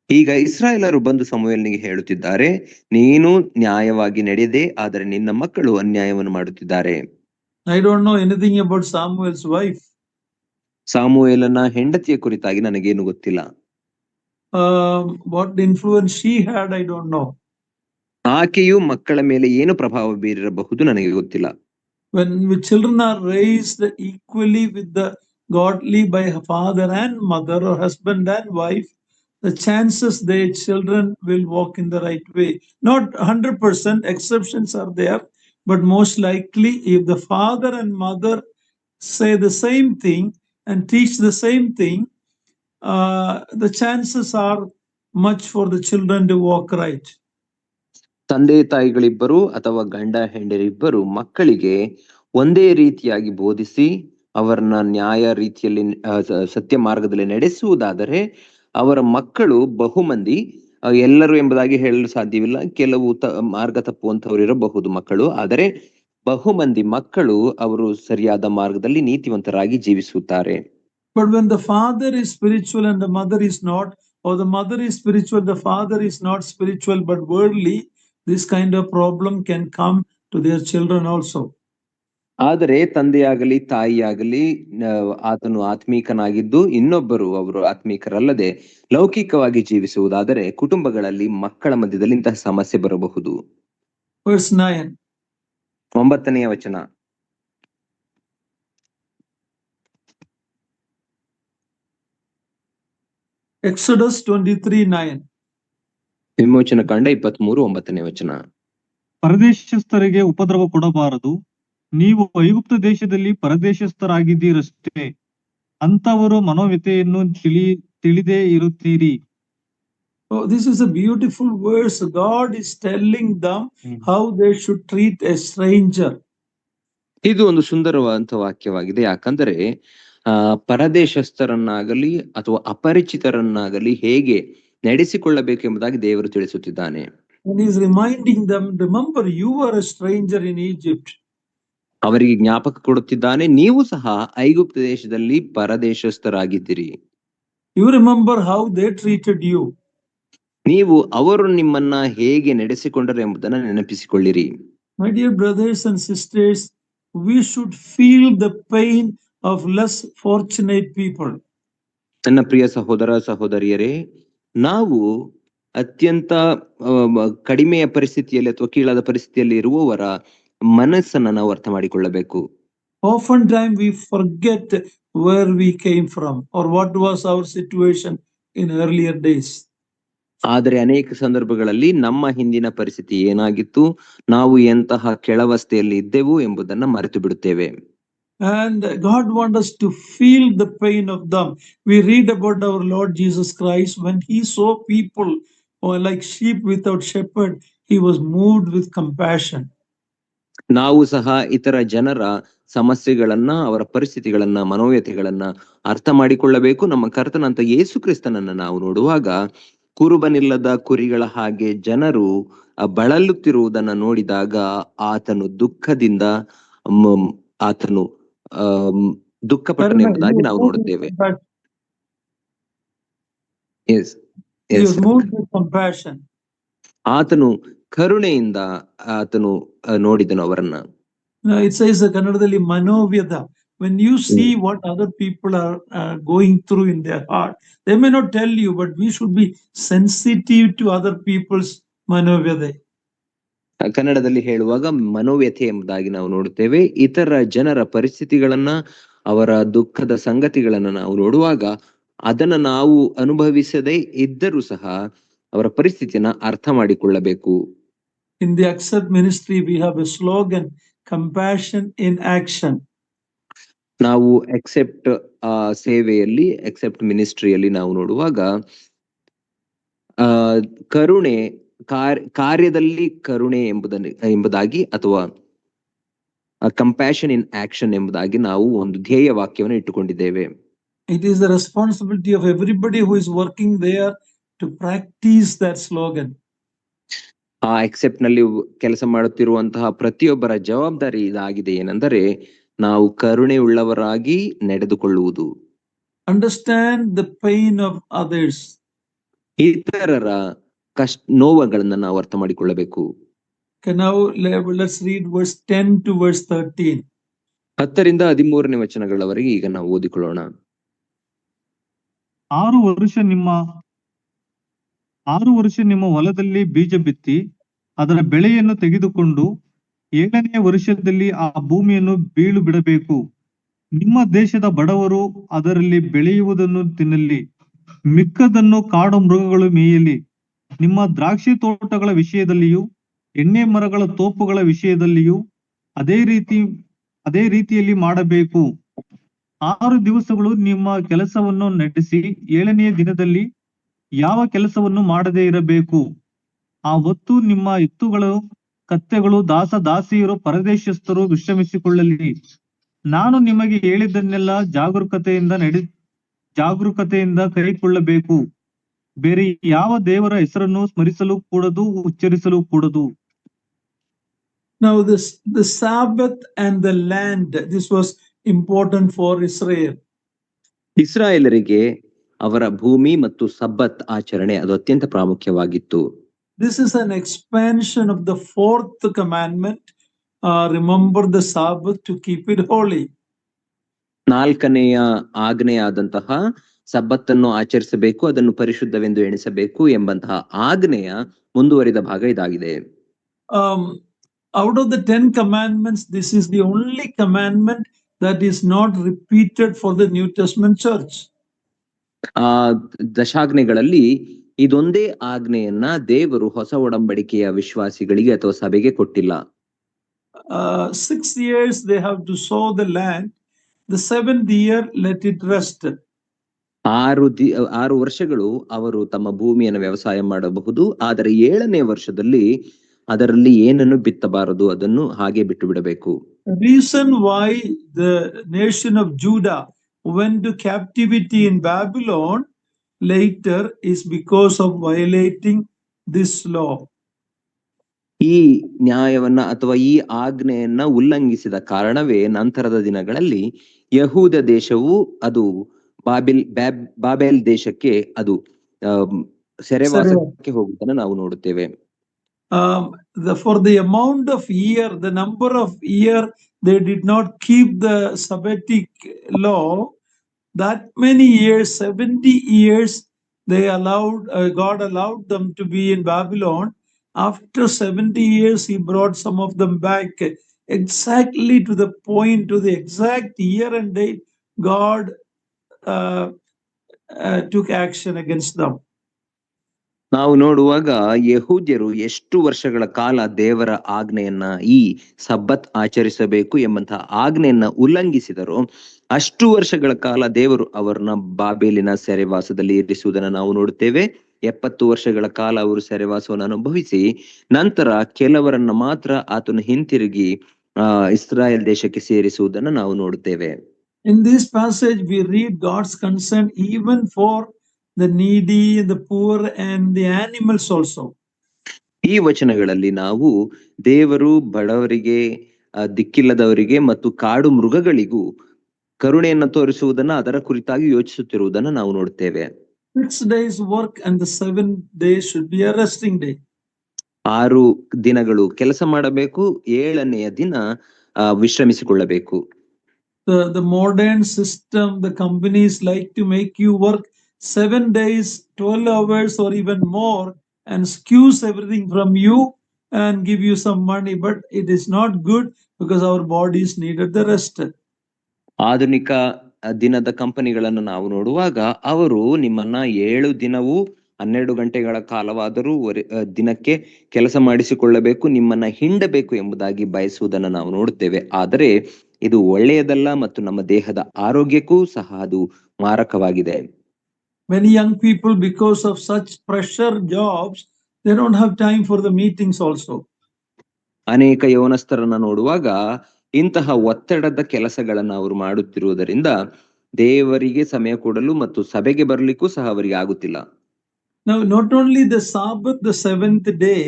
ಈಗ ಇಸ್ರಾಯೇಲರು ಬಂದು ಸಮುವೇಲನಿಗೆ ಹೇಳುತ್ತಿದ್ದಾರೆ, ನೀನು ನ್ಯಾಯವಾಗಿ ನಡೆಯದೆ ಆದರೆ ನಿನ್ನ ಮಕ್ಕಳು ಅನ್ಯಾಯವನ್ನು ಮಾಡುತ್ತಿದ್ದಾರೆ. I don't know anything about Samuel's wife. ಸಮುವೇಲನ ಹೆಂಡತಿಯ ಕುರಿತಾಗಿ ನನಗೇನು ಗೊತ್ತಿಲ್ಲ. What influence she had, I don't know. ಆಕೆಯು ಮಕ್ಕಳ ಮೇಲೆ ಏನು ಪ್ರಭಾವ ಬೀರಿರಬಹುದು ನನಗೆ ಗೊತ್ತಿಲ್ಲ. When children are raised equally with the godly by father and mother or husband and wife, the chances their children will walk in the right way. Not 100%, exceptions are there, but most likely if the father and mother say the same thing and teach the same thing, the chances are much for the children to walk right. ತಂದೆ ತಾಯಿಗಳಿಬ್ಬರು ಅಥವಾ ಗಂಡ ಹೆಂಡರಿಬ್ಬರು ಮಕ್ಕಳಿಗೆ ಒಂದೇ ರೀತಿಯಾಗಿ ಬೋಧಿಸಿ ಅವರನ್ನ ನ್ಯಾಯ ರೀತಿಯಲ್ಲಿ ಸತ್ಯ ಮಾರ್ಗದಲ್ಲಿ ನಡೆಸುವುದಾದರೆ ಅವರ ಮಕ್ಕಳು ಬಹುಮಂದಿ, ಎಲ್ಲರೂ ಎಂಬುದಾಗಿ ಹೇಳಲು ಸಾಧ್ಯವಿಲ್ಲ, ಕೆಲವು ಮಾರ್ಗ ತಪ್ಪುವಂತವರು ಇರಬಹುದು ಮಕ್ಕಳು, ಆದರೆ ಬಹುಮಂದಿ ಮಕ್ಕಳು ಅವರು ಸರಿಯಾದ ಮಾರ್ಗದಲ್ಲಿ ನೀತಿವಂತರಾಗಿ ಜೀವಿಸುತ್ತಾರೆ. But when the father is spiritual and the mother is not, or the mother is spiritual, the father is not spiritual but worldly, this kind of problem can come to their children also. ಆದರೆ ತಂದೆಯಾಗಲಿ ತಾಯಿಯಾಗಲಿ ಆತನು ಆತ್ಮೀಕನಾಗಿದ್ದು ಇನ್ನೊಬ್ಬರು ಅವರು ಆತ್ಮೀಕರಲ್ಲದೆ ಲೌಕಿಕವಾಗಿ ಜೀವಿಸುವುದಾದರೆ ಕುಟುಂಬಗಳಲ್ಲಿ ಮಕ್ಕಳ ಮಧ್ಯದಲ್ಲಿ ಇಂತಹ ಸಮಸ್ಯೆ ಬರಬಹುದು. Verse 9. 9ನೇ ವಚನ. Exodus 23:9. ವಿಮೋಚನ ಕಾಂಡ 23:9ನೇ ವಚನ. ಪರದೇಶಸ್ಥರಿಗೆ ಉಪದ್ರವ ಕೊಡಬಾರದು, ನೀವು ಐಗುಪ್ತ ದೇಶದಲ್ಲಿ ಪರದೇಶಸ್ಥರಾಗಿದ್ದೀರಷ್ಟೇ, ಅಂತವರು ಮನೋವ್ಯತೆಯನ್ನು ತಿಳಿದೇ ಇರುತ್ತೀರಿ. Oh, this is a beautiful verse. God is telling them how they should treat a stranger. ಇದು ಒಂದು ಸುಂದರವಾದಂತ ವಾಕ್ಯವಾಗಿದೆ. ಯಾಕಂದರೆ ಪರದೇಶಸ್ಥರನ್ನಾಗಲಿ ಅಥವಾ ಅಪರಿಚಿತರನ್ನಾಗಲಿ ಹೇಗೆ ನಡೆಸಿಕೊಳ್ಳಬೇಕೆಂಬುದಾಗಿ ದೇವರು ತಿಳಿಸುತ್ತಿದ್ದಾನೆ. And he is reminding them, remember you were a stranger in Egypt. ಅವರಿಗೆ ಜ್ಞಾಪಕ ಕೊಡುತ್ತಿದ್ದಾನೆ, ನೀವು ಸಹ ಐಗುಪ್ತ ದೇಶದಲ್ಲಿ ಪರದೇಶಸ್ಥರಾಗಿದ್ದೀರಿ. You remember how they treated you. ನೀವು ಅವರು ನಿಮ್ಮನ್ನ ಹೇಗೆ ನಡೆಸಿಕೊಂಡರು ಎಂಬುದನ್ನು ನೆನಪಿಸಿಕೊಳ್ಳಿರಿ. My dear brothers and sisters, we should feel the pain of less fortunate people. ನನ್ನ ಪ್ರಿಯ ಸಹೋದರ ಸಹೋದರಿಯರೇ, ನಾವು ಅತ್ಯಂತ ಕಡಿಮೆಯ ಪರಿಸ್ಥಿತಿಯಲ್ಲಿ ಅಥವಾ ಕೀಳಾದ ಪರಿಸ್ಥಿತಿಯಲ್ಲಿ ಇರುವವರ ಮನಸ್ಸನ್ನ ನಾವು ಅರ್ಥ ಮಾಡಿಕೊಳ್ಳಬೇಕು. Oftentimes we forget where we came from or what was our situation in earlier days. ಆದರೆ ಅನೇಕ ಸಂದರ್ಭಗಳಲ್ಲಿ ನಮ್ಮ ಹಿಂದಿನ ಪರಿಸ್ಥಿತಿ ಏನಾಗಿತ್ತು, ನಾವು ಎಂತಹ ಕೆಳವಸ್ಥೆಯಲ್ಲಿ ಇದ್ದೆವು ಎಂಬುದನ್ನ ಮರೆತು ಬಿಡುತ್ತೇವೆ. And God wants us to feel the pain of them. We read about our Lord Jesus Christ. When he saw people like sheep without shepherd, he was moved with compassion. ನಾವು ಸಹ ಇತರ ಜನರ ಸಮಸ್ಯೆಗಳನ್ನ, ಅವರ ಪರಿಸ್ಥಿತಿಗಳನ್ನ, ಮನೋವ್ಯತೆಗಳನ್ನ ಅರ್ಥ ಮಾಡಿಕೊಳ್ಳಬೇಕು. ನಮ್ಮ ಕರ್ತನಂತ ಯೇಸು ಕ್ರಿಸ್ತನನ್ನ ನಾವು ನೋಡುವಾಗ ಕುರುಬನಿಲ್ಲದ ಕುರಿಗಳ ಹಾಗೆ ಜನರು ಬಳಲುತ್ತಿರುವುದನ್ನ ನೋಡಿದಾಗ ಆತನು ದುಃಖದಿಂದ ಆತನು ದುಃಖಪಟ್ಟನೆಂಬುದಾಗಿ ನಾವು ನೋಡುತ್ತೇವೆ. ಆತನು ಕರುಣೆಯಿಂದ ಆತನು ನೋಡಿದನು ಅವರನ್ನ. It says ಕನ್ನಡದಲ್ಲಿ ಮನೋವ್ಯದ. When you see what other people are going through in their heart, they may not tell you, but we should be sensitive to other people's manovyade. ಕನ್ನಡದಲ್ಲಿ ಹೇಳುವಾಗ ಮನೋವ್ಯಥೆ ಎಂಬುದಾಗಿ ನಾವು ನೋಡುತ್ತೇವೆ. ಇತರ ಜನರ ಪರಿಸ್ಥಿತಿಗಳನ್ನ, ಅವರ ದುಃಖದ ಸಂಗತಿಗಳನ್ನ ನಾವು ನೋಡುವಾಗ ಅದನ್ನ ನಾವು ಅನುಭವಿಸದೇ ಇದ್ದರೂ ಸಹ ಅವರ ಪರಿಸ್ಥಿತಿಯನ್ನ ಅರ್ಥ ಮಾಡಿಕೊಳ್ಳಬೇಕು. In the Accept ministry we have a slogan, compassion in action. ನಾವು ಎಕ್ಸೆಪ್ಟ್ ಸೇವೆಯಲ್ಲಿ, ಎಕ್ಸೆಪ್ಟ್ ಮಿನಿಸ್ಟ್ರಿಯಲ್ಲಿ ನಾವು ನೋಡುವಾಗ ಕರುಣೆ ಕಾರ್ಯದಲ್ಲಿ ಕರುಣೆ ಎಂಬುದಾಗಿ ಅಥವಾ ಕಂಪ್ಯಾಷನ್ ಇನ್ ಆಕ್ಷನ್ ಎಂಬುದಾಗಿ ನಾವು ಒಂದು ಧ್ಯೇಯ ವಾಕ್ಯವನ್ನು ಇಟ್ಟುಕೊಂಡಿದ್ದೇವೆ. It is the responsibility of everybody who is working there to practice that slogan. ಆ ಎಕ್ಸೆಪ್ಟ್ ನಲ್ಲಿ ಕೆಲಸ ಮಾಡುತ್ತಿರುವಂತಹ ಪ್ರತಿಯೊಬ್ಬರ ಜವಾಬ್ದಾರಿ ಇದಾಗಿದೆ, ಏನೆಂದರೆ ನಾವು ಕರುಣೆ ಉಳ್ಳವರಾಗಿ ನಡೆದುಕೊಳ್ಳುವುದು. Understand the pain of others. ಇತರರ ನೋವುಗಳನ್ನ ನಾವು ಅರ್ಥ ಮಾಡಿಕೊಳ್ಳಬೇಕು. Okay, now let's read verse 10 to verse 13. 10ರಿಂದ 13ನೇ ವಚನಗಳವರೆಗೆ ಈಗ ನಾವು ಓದಿಕೊಳ್ಳೋಣ. 6 ವರ್ಷ ನಿಮ್ಮ 6 ವರ್ಷ ನಿಮ್ಮ ಹೊಲದಲ್ಲಿ ಬೀಜ ಬಿತ್ತಿ ಅದರ ಬೆಳೆಯನ್ನು ತೆಗೆದುಕೊಂಡು 7ನೇ ವರ್ಷದಲ್ಲಿ ಆ ಭೂಮಿಯನ್ನು ಬೀಳು ಬಿಡಬೇಕು. ನಿಮ್ಮ ದೇಶದ ಬಡವರು ಅದರಲ್ಲಿ ಬೆಳೆಯುವುದನ್ನು ತಿನ್ನಲಿ, ಮಿಕ್ಕದನ್ನು ಕಾಡು ಮೃಗಗಳು ಮೇಯಲಿ. ನಿಮ್ಮ ದ್ರಾಕ್ಷಿ ತೋಟಗಳ ವಿಷಯದಲ್ಲಿಯೂ ಎಣ್ಣೆ ಮರಗಳ ತೋಪುಗಳ ವಿಷಯದಲ್ಲಿಯೂ ಅದೇ ರೀತಿಯಲ್ಲಿ ಮಾಡಬೇಕು. 6 ದಿವಸಗಳು ನಿಮ್ಮ ಕೆಲಸವನ್ನು ನಡೆಸಿ 7ನೆಯ ದಿನದಲ್ಲಿ ಯಾವ ಕೆಲಸವನ್ನು ಮಾಡದೇ ಇರಬೇಕು. ಆ ಹೊತ್ತು ನಿಮ್ಮ ಎತ್ತುಗಳು, ಕತ್ತೆಗಳು, ದಾಸಿಯರು, ಪರದೇಶಸ್ಥರು ವಿಶ್ರಮಿಸಿಕೊಳ್ಳಲಿ. ನಾನು ನಿಮಗೆ ಹೇಳಿದ್ದನ್ನೆಲ್ಲ ಜಾಗರೂಕತೆಯಿಂದ ಕೈಕೊಳ್ಳಬೇಕು. ಬೇರೆ ಯಾವ ದೇವರ ಹೆಸರನ್ನು ಸ್ಮರಿಸಲು ಕೂಡದು, ಉಚ್ಚರಿಸಲು ಕೂಡದು. Now the Sabbath and the land, this was important for Israel. ಇಸ್ರಾಯೇಲರಿಗೆ ಅವರ ಭೂಮಿ ಮತ್ತು ಸಬ್ಬತ್ ಆಚರಣೆ ಅದು ಅತ್ಯಂತ ಪ್ರಾಮುಖ್ಯವಾಗಿತ್ತು. This is an expansion of the 4th commandment. Remember the Sabbath to keep it holy. 4ನೆಯ ಆಜ್ಞೆಯಾದಂತಹ ಸಬ್ಬತ್ತನ್ನು ಆಚರಿಸಬೇಕು, ಅದನ್ನು ಪರಿಶುದ್ಧವೆಂದು ಎಣಿಸಬೇಕು ಎಂಬಂತಹ ಆಜ್ಞೆಯ ಮುಂದುವರಿದ ಭಾಗ ಇದಾಗಿದೆ. Out of the 10 commandments, this is the only commandment that is not repeated for the New Testament church. ದಶಾಜ್ಞೆಗಳಲ್ಲಿ ಇದೊಂದೇ ಆಜ್ಞೆಯನ್ನ ದೇವರು ಹೊಸ ಒಡಂಬಡಿಕೆಯ ವಿಶ್ವಾಸಿಗಳಿಗೆ ಅಥವಾ ಸಭೆಗೆ ಕೊಟ್ಟಿಲ್ಲ. 6 years they have to sow the land. The 7th year let it rest. 6 ವರ್ಷಗಳು ಅವರು ತಮ್ಮ ಭೂಮಿಯನ್ನು ವ್ಯವಸಾಯ ಮಾಡಬಹುದು, ಆದರೆ 7ನೇ ವರ್ಷದಲ್ಲಿ ಅದರಲ್ಲಿ ಏನನ್ನು ಬಿತ್ತಬಾರದು, ಅದನ್ನು ಹಾಗೆ ಬಿಟ್ಟು ಬಿಡಬೇಕು. Reason why the nation of Judah went to captivity in Babylon later is because of violating this law. ಈ ನ್ಯಾಯವನ್ನ ಅಥವಾ ಈ ಆಜ್ಞೆಯನ್ನ ಉಲ್ಲಂಘಿಸಿದ ಕಾರಣವೇ ನಂತರದ ದಿನಗಳಲ್ಲಿ ಯಹೂದ ದೇಶವು ಅದು ಬಾಬೆಲ್ ದೇಶಕ್ಕೆ ಅದು ಸೆರೆವಾಸಕ್ಕೆ ಹೋಗುವುದನ್ನು ನಾವು ನೋಡುತ್ತೇವೆ. For the amount of year, the number of year they did not keep the Sabbatic law, that many years, 70 years, they allowed, God allowed them to be in Babylon. After 70 years, he brought some of them back exactly to the point, to the exact year and date. God took action against them. ನಾವು ನೋಡುವಾಗ ಯಹೂದ್ಯರು ಎಷ್ಟು ವರ್ಷಗಳ ಕಾಲ ದೇವರ ಆಜ್ಞೆಯನ್ನ, ಈ ಸಬ್ಬತ್ ಆಚರಿಸಬೇಕು ಎಂಬಂತಹ ಆಜ್ಞೆಯನ್ನ ಉಲ್ಲಂಘಿಸಿದರು, ಅಷ್ಟು ವರ್ಷಗಳ ಕಾಲ ದೇವರು ಅವರನ್ನ ಬಾಬೇಲಿನ ಸೆರೆವಾಸದಲ್ಲಿ ಇರಿಸುವುದನ್ನು ನಾವು ನೋಡುತ್ತೇವೆ. 70 ವರ್ಷಗಳ ಕಾಲ ಅವರು ಸೆರೆವಾಸವನ್ನು ಅನುಭವಿಸಿ ನಂತರ ಕೆಲವರನ್ನ ಮಾತ್ರ ಆತನು ಹಿಂತಿರುಗಿ ಇಸ್ರಾಯೇಲ್ ದೇಶಕ್ಕೆ ಸೇರಿಸುವುದನ್ನು ನಾವು ನೋಡುತ್ತೇವೆ. In this passage we read God's concern even for the needy, the poor and the animals also. ಈ ವಚನಗಳಲ್ಲಿ ನಾವು ದೇವರು ಬಡವರಿಗೆ, ದಿಕ್ಕಿಲ್ಲದವರಿಗೆ ಮತ್ತು ಕಾಡು ಮೃಗಗಳಿಗೂ ಕರುಣೆಯನ್ನು ತೋರಿಸುವುದನ್ನ, ಅದರ ಕುರಿತಾಗಿ ಯೋಚಿಸುತ್ತಿರುವುದನ್ನು ನಾವು ನೋಡುತ್ತೇವೆ. 6 days work and the 7th day should be a resting day. 6 ದಿನಗಳು ಕೆಲಸ ಮಾಡಬೇಕು, 7ನೆಯ ದಿನ ವಿಶ್ರಮಿಸಿಕೊಳ್ಳಬೇಕು. The modern system, the companies like to make you work 7 days, 12 hours or even more and squeeze everything from you and give you some money, but it is not good because our bodies needed the rest. ಆಧುನಿಕ ದಿನದ ಕಂಪನಿಗಳನ್ನು ನಾವು ನೋಡುವಾಗ ಅವರು ನಿಮ್ಮನ್ನ 7 ದಿನವೂ 12 ಗಂಟೆಗಳ ಕಾಲವಾದರೂ ದಿನಕ್ಕೆ ಕೆಲಸ ಮಾಡಿಸಿಕೊಳ್ಳಬೇಕು, ನಿಮ್ಮನ್ನ ಹಿಂಡಬೇಕು ಎಂಬುದಾಗಿ ಬಯಸುವುದನ್ನು ನಾವು ನೋಡುತ್ತೇವೆ. ಆದರೆ ಇದು ಒಳ್ಳೆಯದಲ್ಲ ಮತ್ತು ನಮ್ಮ ದೇಹದ ಆರೋಗ್ಯಕ್ಕೂ ಸಹ ಅದು ಮಾರಕವಾಗಿದೆ. Many young people, because of such pressure jobs, they don't have time for the meetings also. ಅನೇಕ ಯೌವನಸ್ಥರನ್ನ ನೋಡುವಾಗ ಇಂತಹ ಒತ್ತಡದ ಕೆಲಸಗಳನ್ನ ಅವರು ಮಾಡುತ್ತಿರುವುದರಿಂದ ದೇವರಿಗೆ ಸಮಯ ಕೊಡಲು ಮತ್ತು ಸಭೆಗೆ ಬರಲಿಕ್ಕೂ ಸಹ ಅವರಿಗೆ ಆಗುತ್ತಿಲ್ಲ. Now, not only the Sabbath, the 7th day,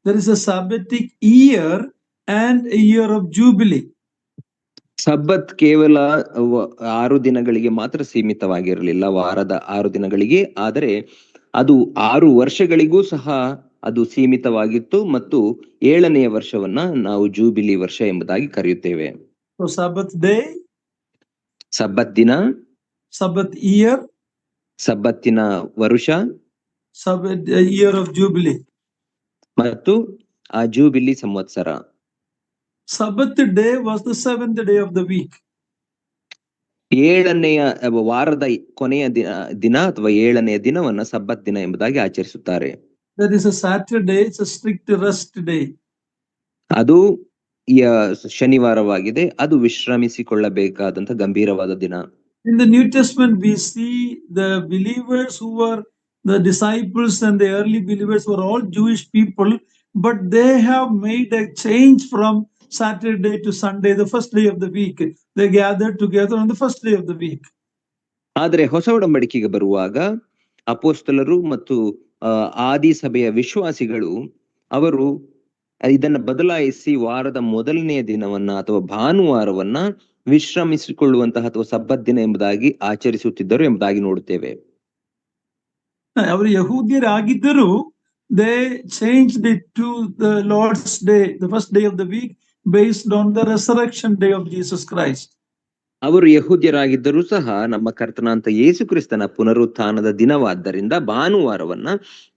there is a Sabbatic year and a year of Jubilee. ಸಬ್ಬತ್ ಕೇವಲ 6 ದಿನಗಳಿಗೆ ಮಾತ್ರ ಸೀಮಿತವಾಗಿರಲಿಲ್ಲ, ವಾರದ 6 ದಿನಗಳಿಗೆ, ಆದರೆ ಅದು 6 ವರ್ಷಗಳಿಗೂ ಸಹ ಅದು ಸೀಮಿತವಾಗಿತ್ತು ಮತ್ತು 7ನೆಯ ವರ್ಷವನ್ನ ನಾವು ಜೂಬಿಲಿ ವರ್ಷ ಎಂಬುದಾಗಿ ಕರೆಯುತ್ತೇವೆ. So Sabbath day, ಸಬ್ಬತ್ ದಿನ, Sabbath year, ಸಬ್ಬತ್ತಿನ ವರುಷ, year of Jubilee. ಮತ್ತು ಆ ಜೂಬಿಲಿ ಸಂವತ್ಸರ. Sabbath day was the 7th day of the week. 7ನೆಯ ವಾರದ ಕೊನೆಯ ದಿನ ಅಥವಾ 7ನೆಯ ದಿನವನ್ನ ಸಬ್ಬತ್ ದಿನ ಎಂಬುದಾಗಿ ಆಚರಿಸುತ್ತಾರೆ. That is a Saturday, it's a strict rest day. ಅದು ಶನಿವಾರವಾಗಿದೆ, ಅದು ವಿಶ್ರಮಿಸಿಕೊಳ್ಳಬೇಕಾದಂತ ಗಂಭೀರವಾದ ದಿನ. In the New Testament, we see the believers who were the disciples and the early believers were all Jewish people, but they have made a change from Saturday to Sunday, the first day of the week. They gathered together on the first day of the week. ಆದರೆ ಹೊಸ ಒಡಂಬಡಿಕೆಗೆ ಬರುವಾಗ ಅಪೊಸ್ತಲರು ಮತ್ತು ಆದಿ ಸಭೆಯ ವಿಶ್ವಾಸಿಗಳು ಅವರು ಇದನ್ನ ಬದಲಾಯಿಸಿ ವಾರದ ಮೊದಲನೆಯ ದಿನವನ್ನ ಅಥವಾ ಭಾನುವಾರವನ್ನ ವಿಶ್ರಮಿಸಿಕೊಳ್ಳುವಂತಹ ಅಥವಾ ಸಬ್ಬತ್ ದಿನ ಎಂಬುದಾಗಿ ಆಚರಿಸುತ್ತಿದ್ದರು ಎಂಬುದಾಗಿ ನೋಡುತ್ತೇವೆ. ಅವರು ಯಹೂದ್ಯರಾಗಿದ್ದರು, they changed it to the Lord's Day, the first day of the week, based on the resurrection day of Jesus Christ. ಅವರು ಯಹೂದ್ಯರಾಗಿದ್ದರೂ ಸಹ ನಮ್ಮ ಕರ್ತನಾಂತ ಯೇಸು ಕ್ರಿಸ್ತನ ಪುನರುತ್ಥಾನದ ದಿನವಾದ್ದರಿಂದ ಭಾನುವಾರವನ್ನ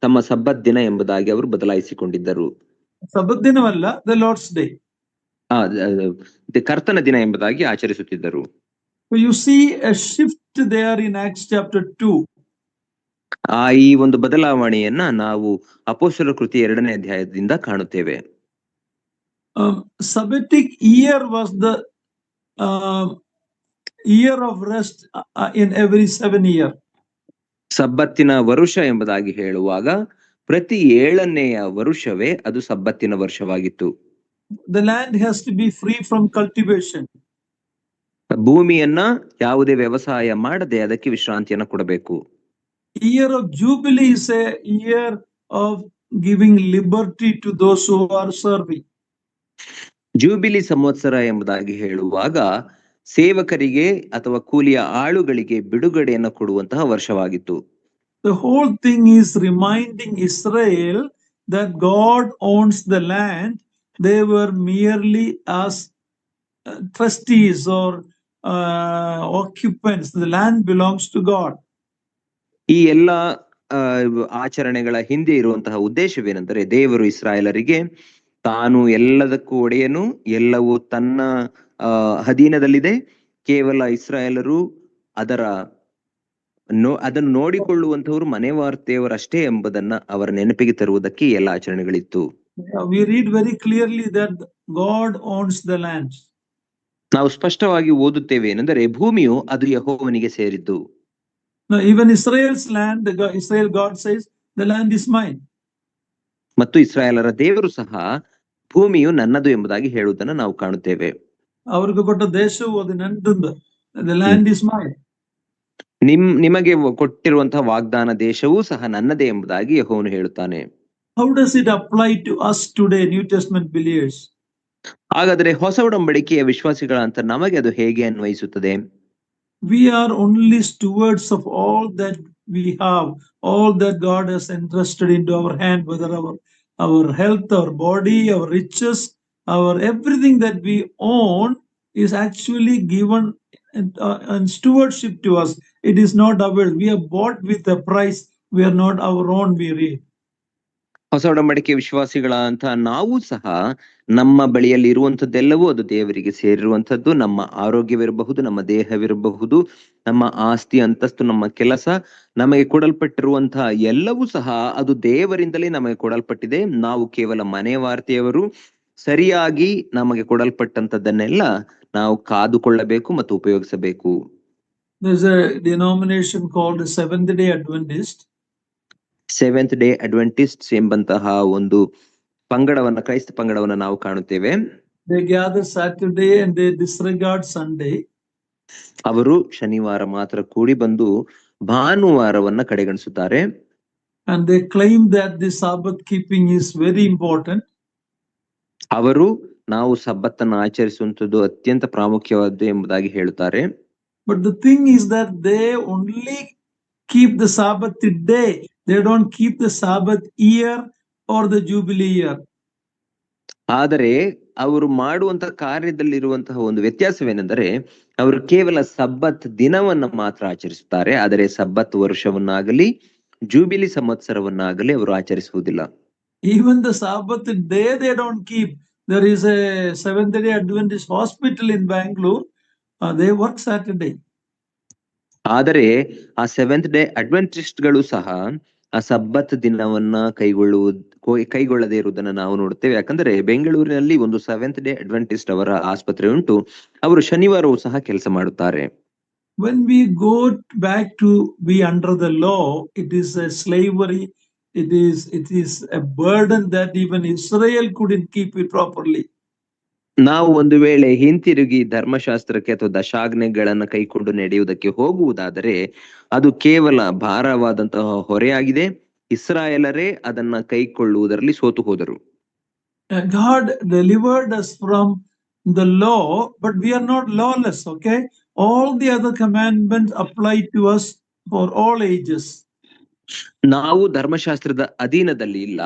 ತಮ್ಮ ಸಬ್ಬತ್ ದಿನ ಎಂಬುದಾಗಿ ಅವರು ಬದಲಾಯಿಸಿಕೊಂಡಿದ್ದರು. ಸಬ್ಬತ್ ದಿನವಲ್ಲ, the Lord's Day. ಕರ್ತನ ದಿನ ಎಂಬುದಾಗಿ ಆಚರಿಸುತ್ತಿದ್ದರು. So you see a shift there in Acts chapter 2. ಈ ಒಂದು ಬದಲಾವಣೆಯನ್ನ ನಾವು ಅಪೊಸ್ತಲರ ಕೃತಿ 2ನೇ ಅಧ್ಯಾಯದಿಂದ ಕಾಣುತ್ತೇವೆ. Sabbatic year was the year of rest in every 7 year. ಸಬ್ಬತ್ತಿನ ವರುಷ ಎಂಬುದಾಗಿ ಹೇಳುವಾಗ ಪ್ರತಿ 7ನೆಯ ವರುಷವೇ ಅದು ಸಬ್ಬತ್ತಿನ ವರ್ಷವಾಗಿತ್ತು. The land has to be free from cultivation. ಭೂಮಿಯನ್ನ ಯಾವುದೇ ವ್ಯವಸಾಯ ಮಾಡದೆ ಅದಕ್ಕೆ ವಿಶ್ರಾಂತಿಯನ್ನ ಕೊಡಬೇಕು. Year of Jubilee is a year of giving liberty to those who are serving. Jubilee ಸಂವತ್ಸರ ಎಂಬುದಾಗಿ ಹೇಳುವಾಗ ಸೇವಕರಿಗೆ ಅಥವಾ ಕೂಲಿಯ ಆಳುಗಳಿಗೆ ಬಿಡುಗಡೆಯನ್ನು ಕೊಡುವಂತಹ ವರ್ಷವಾಗಿತ್ತು. The whole thing is reminding Israel that God owns the land. They were merely as trustees or occupants. The land belongs to God. ಈ ಎಲ್ಲ ಆಚರಣೆಗಳ ಹಿಂದೆ ಇರುವಂತಹ ಉದ್ದೇಶವೇನೆಂದರೆ ದೇವರು ಇಸ್ರಾಯೇಲರಿಗೆ ತಾನು ಎಲ್ಲದಕ್ಕೂ ಒಡೆಯನು, ಎಲ್ಲವೂ ತನ್ನ ಅಧೀನದಲ್ಲಿದೆ, ಕೇವಲ ಇಸ್ರಾಯೇಲರು ಅದನ್ನು ನೋಡಿಕೊಳ್ಳುವಂತವರು ಮನೆವಾರ್ತೆಯವರಷ್ಟೇ ಎಂಬುದನ್ನ ಅವರ ನೆನಪಿಗೆ ತರುವುದಕ್ಕೆ ಎಲ್ಲ ಆಚರಣೆಗಳಿತ್ತು. We read very clearly that God owns the land. ನಾವು ಸ್ಪಷ್ಟವಾಗಿ ಓದುತ್ತೇವೆ ಏನೆಂದರೆ ಭೂಮಿಯು ಅದು ಯೆಹೋವನಿಗೆ ಸೇರಿದ್ದು. Now even Israel's land, Israel God says the land is mine. ಮತ್ತು ಇಸ್ರಾಯೇಲರ ದೇವರು ಸಹ ಭೂಮಿಯು ನನ್ನದು ಎಂಬುದಾಗಿ ಹೇಳುವುದನ್ನು ನಾವು ಕಾಣುತ್ತೇವೆ. ಅವರಿಗೆ ಕೊಟ್ಟ ದೇಶವು ಅದು ನನ್ನದು, the land is mine. ನಿಮಗೆ ಕೊಟ್ಟಿರುವಂತಹ ವಾಗ್ದಾನ ದೇಶವೂ ಸಹ ನನ್ನದೇ ಎಂಬುದಾಗಿ ಯೆಹೋವನು ಹೇಳುತ್ತಾನೆ. How does it apply to us today, New Testament believers? ಹಾಗಾದರೆ ಹೊಸ ಒಡಂಬಡಿಕೆಯ ವಿಶ್ವಾಸಿಗಳಂತ ನಮಗೆ ಅದು ಹೇಗೆ ಅನ್ವಯಿಸುತ್ತದೆ? We are only stewards of all that we have, all that God has entrusted into our hand, whether our health, our body, our riches, our everything that we own is actually given and stewardship to us. It is not ours. We are bought with a price. We are not our own, we read. ಹೊಸ ಒಡಂಬಡಿಕೆ ವಿಶ್ವಾಸಿಗಳಂತ ನಾವು ಸಹ ನಮ್ಮ ಬಳಿಯಲ್ಲಿ ಇರುವಂತದ್ದೆಲ್ಲವೂ ಅದು ದೇವರಿಗೆ ಸೇರಿರುವಂತದ್ದು. ನಮ್ಮ ಆರೋಗ್ಯವಿರಬಹುದು, ನಮ್ಮ ದೇಹವಿರಬಹುದು, ನಮ್ಮ ಆಸ್ತಿ ಅಂತಸ್ತು, ನಮ್ಮ ಕೆಲಸ, ನಮಗೆ ಕೊಡಲ್ಪಟ್ಟಿರುವಂತಹ ಎಲ್ಲವೂ ಸಹ ಅದು ದೇವರಿಂದಲೇ ನಮಗೆ ಕೊಡಲ್ಪಟ್ಟಿದೆ. ನಾವು ಕೇವಲ ಮನೆವಾರ್ತೆಯವರು. ಸರಿಯಾಗಿ ನಮಗೆ ಕೊಡಲ್ಪಟ್ಟಂತದ್ದನ್ನೆಲ್ಲ ನಾವು ಕಾದುಕೊಳ್ಳಬೇಕು ಮತ್ತು ಉಪಯೋಗಿಸಬೇಕು. There's a denomination called the Seventh-day Adventist. Seventh Day Adventists ಎಂಬಂತಹ ಒಂದು ಪಂಗಡವನ್ನ, ಕ್ರೈಸ್ತ ಪಂಗಡವನ್ನ ನಾವು ಕಾಣುತ್ತೇವೆ. They gather Saturday and they disregard Sunday. ಅವರು ಶನಿವಾರ ಮಾತ್ರ ಕೂಡಿ ಬಂದು ಭಾನುವಾರವನ್ನ ಕಡೆಗಣಿಸುತ್ತಾರೆ. And they claim that the Sabbath keeping is very important. ಅವರು ನಾವು ಸಬ್ಬತ್ತನ್ನು ಆಚರಿಸುವಂತದ್ದು ಅತ್ಯಂತ ಪ್ರಾಮುಖ್ಯವಾದ್ದು ಎಂಬುದಾಗಿ ಹೇಳುತ್ತಾರೆ. But the thing is that they only keep the Sabbath day. They don't keep the Sabbath year or the Jubilee year. ಆದರೆ ಅವರು ಮಾಡುವಂತಹ ಕಾರ್ಯದಲ್ಲಿರುವಂತಹ ಒಂದು ವ್ಯತ್ಯಾಸವೇನೆಂದರೆ ಅವರು ಕೇವಲ ಸಬ್ಬತ್ ದಿನವನ್ನ ಮಾತ್ರ ಆಚರಿಸುತ್ತಾರೆ. ಆದರೆ ಸಬ್ಬತ್ ವರ್ಷವನ್ನಾಗಲಿ ಜೂಬಿಲಿ ಸಂವತ್ಸರವನ್ನಾಗಲಿ ಅವರು ಆಚರಿಸುವುದಿಲ್ಲ. Even the Sabbath day they don't keep. There is a Seventh-day Adventist hospital in Bangalore. They work Saturday. ಆದರೆ ಆ ಸೆವೆಂತ್ ಡೇ ಅಡ್ವೆಂಟಿಸ್ಟ್ ಗಳು ಸಹ ಆ ಸಬ್ಬತ್ ದಿನವನ್ನ ಕೈಗೊಳ್ಳದೇ ಇರುವುದನ್ನ ನಾವು ನೋಡುತ್ತೇವೆ. ಯಾಕಂದ್ರೆ ಬೆಂಗಳೂರಿನಲ್ಲಿ ಒಂದು ಸೆವೆಂತ್ ಡೇ ಅಡ್ವೆಂಟಿಸ್ಟ್ ಅವರ ಆಸ್ಪತ್ರೆ ಉಂಟು. ಅವರು ಶನಿವಾರವೂ ಸಹ ಕೆಲಸ ಮಾಡುತ್ತಾರೆ. When we go back to be under the law, it is a slavery. It is a burden that even Israel couldn't keep it properly. ನಾವು ಒಂದು ವೇಳೆ ಹಿಂತಿರುಗಿ ಧರ್ಮಶಾಸ್ತ್ರಕ್ಕೆ ಅಥವಾ ದಶಾಜ್ಞೆಗಳನ್ನ ಕೈಕೊಂಡು ನಡೆಯುವುದಕ್ಕೆ ಹೋಗುವುದಾದರೆ ಅದು ಕೇವಲ ಭಾರವಾದಂತಹ ಹೊರೆಯಾಗಿದೆ. ಇಸ್ರಾಯೇಲರೇ ಅದನ್ನ ಕೈಕೊಳ್ಳುವುದರಲ್ಲಿ ಸೋತು ಹೋದರು. God delivered us from the law, but we are not lawless. Okay, all the other commandments apply to us for all ages. ನಾವು ಧರ್ಮಶಾಸ್ತ್ರದ ಅಧೀನದಲ್ಲಿ ಇಲ್ಲ,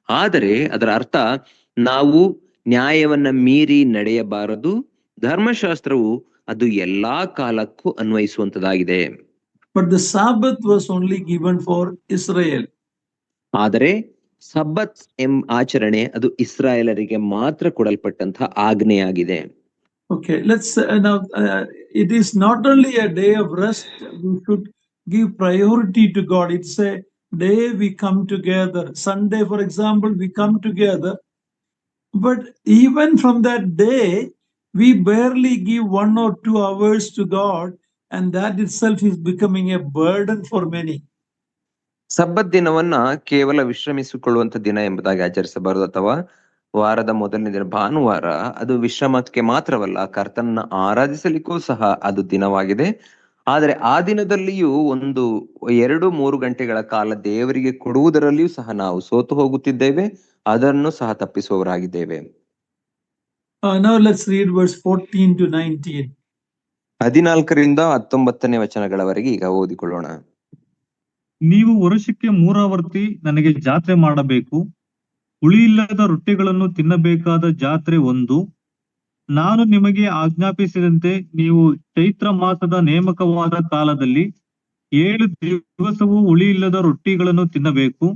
ಆದರೆ ಅದರ ಅರ್ಥ ನಾವು ನ್ಯಾಯವನ್ನ ಮೀರಿ ನಡೆಯಬಾರದು. ಧರ್ಮಶಾಸ್ತ್ರವು ಅದು ಎಲ್ಲಾ ಕಾಲಕ್ಕೂ ಅನ್ವಯಿಸುವಂತದಾಗಿದೆ. But the Sabbath was only given for Israel. ಆದರೆ ಸಬ್ಬತ್ ಆಚರಣೆ ಅದು ಇಸ್ರಾಯೇಲರಿಗೆ ಮಾತ್ರ ಕೊಡಲ್ಪಟ್ಟಂತಹ ಆಜ್ಞೆಯಾಗಿದೆ. Okay, let's now it is not only a day of rest. We should give priority to God. It's a day we come together. Sunday, for example, we come together. But even from that day, we barely give 1 or 2 hours to God, and that itself is becoming a burden for many. ಸಬ್ಬತ್ ದಿನವನ್ನ ಕೇವಲ ವಿಶ್ರಮಿಸಿಕೊಳ್ಳುವಂತ ದಿನ ಎಂಬುದಾಗಿ ಆಚರಿಸಬಾರದು, ಅಥವಾ ವಾರದ ಮೊದಲನೇ ದಿನ ಭಾನುವಾರ ಅದು ವಿಶ್ರಮಕ್ಕೆ ಮಾತ್ರವಲ್ಲ, ಕರ್ತನನ್ನ ಆರಾಧಿಸಲಿಕ್ಕೂ ಸಹ ಅದು ದಿನವಾಗಿದೆ. ಆದರೆ ಆ ದಿನದಲ್ಲಿಯೂ 1-3 ಗಂಟೆಗಳ ಕಾಲ ದೇವರಿಗೆ ಕೊಡುವುದರಲ್ಲಿಯೂ ಸಹ ನಾವು ಸೋತು ಹೋಗುತ್ತಿದ್ದೇವೆ, ಅದನ್ನು ಸಹ ತಪ್ಪಿಸುವವರಾಗಿದ್ದೇವೆ. Now let's read verse 14 to 19. 14ರಿಂದ 19ನೇ ವಚನಗಳವರೆಗೆ ಈಗ ಓದಿಕೊಳ್ಳೋಣ. ನೀವು ವರ್ಷಕ್ಕೆ 3 ಆವರ್ತಿ ನನಗೆ ಜಾತ್ರೆ ಮಾಡಬೇಕು. ಹುಳಿಯಿಲ್ಲದ ರೊಟ್ಟಿಗಳನ್ನು ತಿನ್ನಬೇಕಾದ ಜಾತ್ರೆ ಒಂದು. ನಾನು ನಿಮಗೆ ಆಜ್ಞಾಪಿಸಿದಂತೆ ನೀವು ಚೈತ್ರ ಮಾಸದ ನೇಮಕವಾದ ಕಾಲದಲ್ಲಿ 7 ದಿವಸವೂ ಹುಳಿಯಿಲ್ಲದ ರೊಟ್ಟಿಗಳನ್ನು ತಿನ್ನಬೇಕು.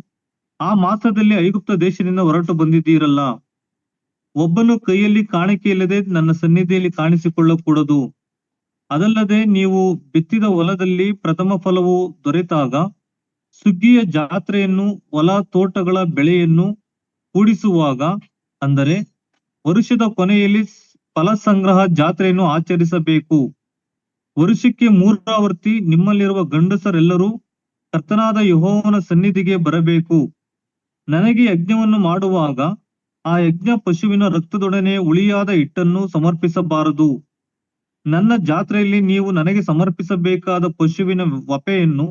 ಆ ಮಾಸದಲ್ಲಿ ಐಗುಪ್ತ ದೇಶದಿಂದ ಹೊರಟು ಬಂದಿದ್ದೀರಲ್ಲ, ಒಬ್ಬನು ಕೈಯಲ್ಲಿ ಕಾಣಿಕೆಯಿಲ್ಲದೆ ನನ್ನ ಸನ್ನಿಧಿಯಲ್ಲಿ ಕಾಣಿಸಿಕೊಳ್ಳಕೂಡದು. ಅದಲ್ಲದೆ ನೀವು ಬಿತ್ತಿದ ಹೊಲದಲ್ಲಿ ಪ್ರಥಮ ಫಲವು ದೊರೆತಾಗ ಸುಗ್ಗಿಯ ಜಾತ್ರೆಯನ್ನು, ಹೊಲ ತೋಟಗಳ ಬೆಳೆಯನ್ನು ಕೂಡಿಸುವಾಗ, ಅಂದರೆ ವರುಷದ ಕೊನೆಯಲ್ಲಿ ಫಲಸಂಗ್ರಹ ಜಾತ್ರೆಯನ್ನು ಆಚರಿಸಬೇಕು. ವರ್ಷಕ್ಕೆ 3 ಆವರ್ತಿ ನಿಮ್ಮಲ್ಲಿರುವ ಗಂಡಸರೆಲ್ಲರೂ ಕರ್ತನಾದ ಯೆಹೋವನ ಸನ್ನಿಧಿಗೆ ಬರಬೇಕು. ನನಗೆ ಯಜ್ಞವನ್ನು ಮಾಡುವಾಗ ಆ ಯಜ್ಞ ಪಶುವಿನ ರಕ್ತದೊಡನೆ ಹುಳಿಯಾದ ಹಿಟ್ಟನ್ನು ಸಮರ್ಪಿಸಬಾರದು. ನನ್ನ ಜಾತ್ರೆಯಲ್ಲಿ ನೀವು ನನಗೆ ಸಮರ್ಪಿಸಬೇಕಾದ ಪಶುವಿನ ವಪೆಯನ್ನು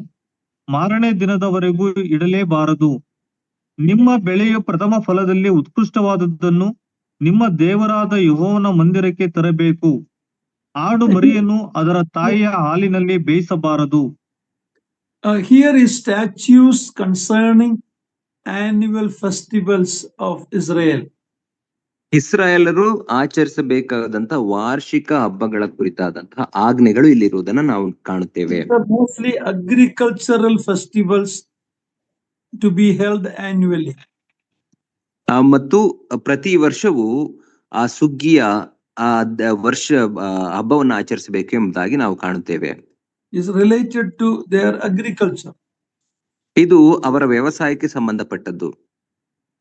ಮಾರನೇ ದಿನದವರೆಗೂ ಇಡಲೇಬಾರದು. ನಿಮ್ಮ ಬೆಳೆಯ ಪ್ರಥಮ ಫಲದಲ್ಲಿ ಉತ್ಕೃಷ್ಟವಾದದ್ದನ್ನು ನಿಮ್ಮ ದೇವರಾದ ಯೆಹೋವನ ಮಂದಿರಕ್ಕೆ ತರಬೇಕು. ಆಡು ಮರಿಯನ್ನು ಅದರ ತಾಯಿಯ ಹಾಲಿನಲ್ಲಿ ಬೇಯಿಸಬಾರದು. Here is statutes concerning annual festivals of Israel. ಇಸ್ರಾಯೇಲರು ಆಚರಿಸಬೇಕಾದಂತ ವಾರ್ಷಿಕ ಹಬ್ಬಗಳ ಕುರಿತಾದಂತಹ ಆಜ್ಞೆಗಳು ಇಲ್ಲಿರುವುದನ್ನು ನಾವು ಕಾಣುತ್ತೇವೆ. Mostly agricultural festivals to be held annually. ಮತ್ತು ಪ್ರತಿ ವರ್ಷವೂ ಆ ಸುಗ್ಗಿಯ ವರ್ಷ ಹಬ್ಬವನ್ನು ಆಚರಿಸಬೇಕು ಎಂಬುದಾಗಿ ನಾವು ಕಾಣುತ್ತೇವೆ. Is related to their agriculture. ಇದು ಅವರ ವ್ಯವಸಾಯಕ್ಕೆ ಸಂಬಂಧಪಟ್ಟದ್ದು.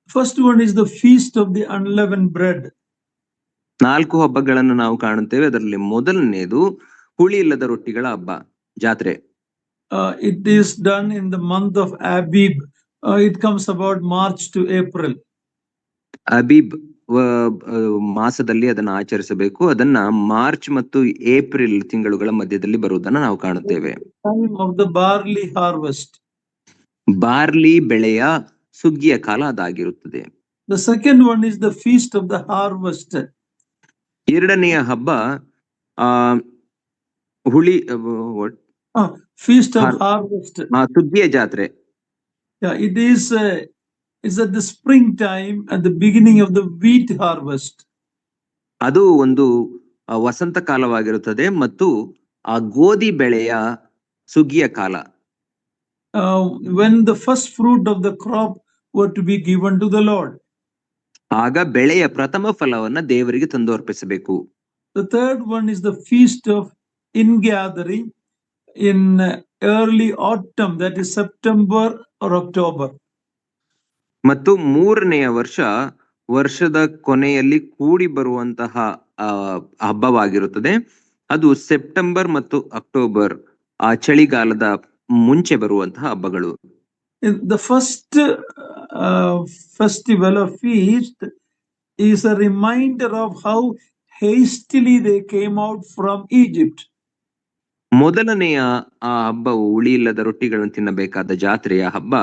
First one is the feast of the unleavened bread. 4 ಹಬ್ಬಗಳನ್ನು ನಾವು ಕಾಣುತ್ತೇವೆ. ಅದರಲ್ಲಿ ಮೊದಲನೇದು ಹುಳಿ ಇಲ್ಲದ ರೊಟ್ಟಿಗಳ ಹಬ್ಬ, ಜಾತ್ರೆ. It is done in the month of Abib. It comes about March to April. Habib ಮಾಸದಲ್ಲಿ ಅದನ್ನ ಆಚರಿಸಬೇಕು. ಅದನ್ನ ಮಾರ್ಚ್ ಮತ್ತು ಏಪ್ರಿಲ್ ತಿಂಗಳುಗಳ ಮಧ್ಯದಲ್ಲಿ ಬರುವುದನ್ನು ನಾವು ಕಾಣುತ್ತೇವೆ. Time of the barley harvest. Barley ಬೆಳೆಯ ಸುಗ್ಗಿಯ ಕಾಲ ಅದಾಗಿರುತ್ತದೆ. The second one is the feast of the harvest. ಎರಡನೆಯ ಹಬ್ಬ ಹುಳಿ feast of harvest. ಸುಗ್ಗಿಯ ಜಾತ್ರೆ. Yeah, it is at the springtime, at the beginning of the wheat harvest. ಅದು ಒಂದು ವಸಂತ ಕಾಲವಾಗಿರುತ್ತದೆ ಮತ್ತು ಆ ಗೋಧಿ ಬೆಳೆಯ ಸುಗ್ಗಿಯ ಕಾಲ. when the first fruit of the crop were to be given to the Lord. ಆಗ ಬೆಳೆಯ ಪ್ರಥಮ ಫಲವನ್ನ ದೇವರಿಗೆ ತಂದು ಅರ್ಪಿಸಬೇಕು. The third one is the feast of ingathering in early autumn, that is September or October. ಮತ್ತು ಮೂರನೆಯ ವರ್ಷದ ಕೊನೆಯಲ್ಲಿ ಕೂಡಿ ಬರುವಂತಹ ಹಬ್ಬವಾಗಿರುತ್ತದೆ. ಅದು ಸೆಪ್ಟೆಂಬರ್ ಮತ್ತು ಅಕ್ಟೋಬರ್ ಆ ಚಳಿಗಾಲದ ಮುಂಚೆ ಬರುವಂತಹ ಹಬ್ಬಗಳು. The first festival or feast is a reminder of how hastily they came out from Egypt. ಮೊದಲನೆಯ ಆ ಹಬ್ಬವು ಹುಳಿ ಇಲ್ಲದ ರೊಟ್ಟಿಗಳನ್ನು ತಿನ್ನಬೇಕಾದ ಜಾತ್ರೆಯ ಹಬ್ಬ.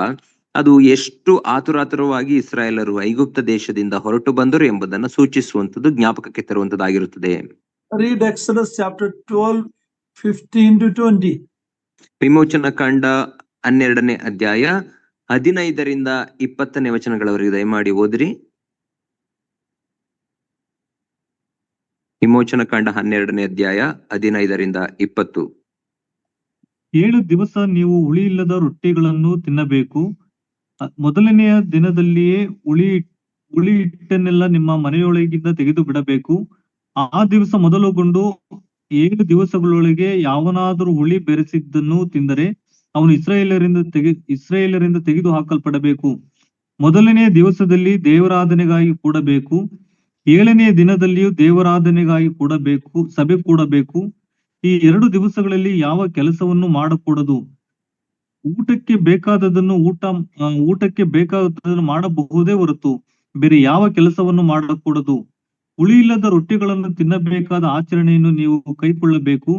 ಅದು ಎಷ್ಟು ಆತುರಾತುರವಾಗಿ ಇಸ್ರಾಯೇಲರು ಐಗುಪ್ತ ದೇಶದಿಂದ ಹೊರಟು ಬಂದರು ಎಂಬುದನ್ನು ಸೂಚಿಸುವಂತದ್ದು, ಜ್ಞಾಪಕಕ್ಕೆ ತರುವಂತದ್ದಾಗಿರುತ್ತದೆ. Read Exodus chapter 12, 15 to 20. ವಿಮೋಚನ ಕಾಂಡ 12ನೇ ಅಧ್ಯಾಯ 15ರಿಂದ 20ನೇ ವಚನಗಳವರೆಗೆ ದಯಮಾಡಿ ಓದ್ರಿ. ವಿಮೋಚನ ಕಾಂಡ 12ನೇ ಅಧ್ಯಾಯ 15ರಿಂದ 20. 7 ದಿವಸ ನೀವು ಹುಳಿ ಇಲ್ಲದ ರೊಟ್ಟಿಗಳನ್ನು ತಿನ್ನಬೇಕು. ಮೊದಲನೆಯ ದಿನದಲ್ಲಿಯೇ ಹುಳಿ ಹಿಟ್ಟನ್ನೆಲ್ಲ ನಿಮ್ಮ ಮನೆಯೊಳಗಿಂದ ತೆಗೆದು ಬಿಡಬೇಕು. ಆ ದಿವಸ ಮೊದಲುಗೊಂಡು 7 ದಿವಸಗಳೊಳಗೆ ಯಾವನಾದರೂ ಹುಳಿ ಬೆರೆಸಿದ್ದನ್ನು ತಿಂದರೆ ಅವನು ಇಸ್ರಾಯೇಲರಿಂದ ತೆಗೆದು ಹಾಕಲ್ಪಡಬೇಕು. ಮೊದಲನೆಯ ದಿವಸದಲ್ಲಿ ದೇವರಾಧನೆಗಾಗಿ ಕೂಡಬೇಕು. 7ನೆಯ ದಿನದಲ್ಲಿಯೂ ದೇವರಾಧನೆಗಾಗಿ ಸಭೆ ಕೂಡಬೇಕು. ಈ 2 ದಿವಸಗಳಲ್ಲಿ ಯಾವ ಕೆಲಸವನ್ನು ಮಾಡಕೂಡದು. ಊಟಕ್ಕೆ ಬೇಕಾದದನ್ನು ಮಾಡಬಹುದೇ ಹೊರತು ಬೇರೆ ಯಾವ ಕೆಲಸವನ್ನು ಮಾಡಕೂಡದು. ಹುಳಿ ಇಲ್ಲದ ರೊಟ್ಟಿಗಳನ್ನು ತಿನ್ನಬೇಕಾದ ಆಚರಣೆಯನ್ನು ನೀವು ಕೈಕೊಳ್ಳಬೇಕು.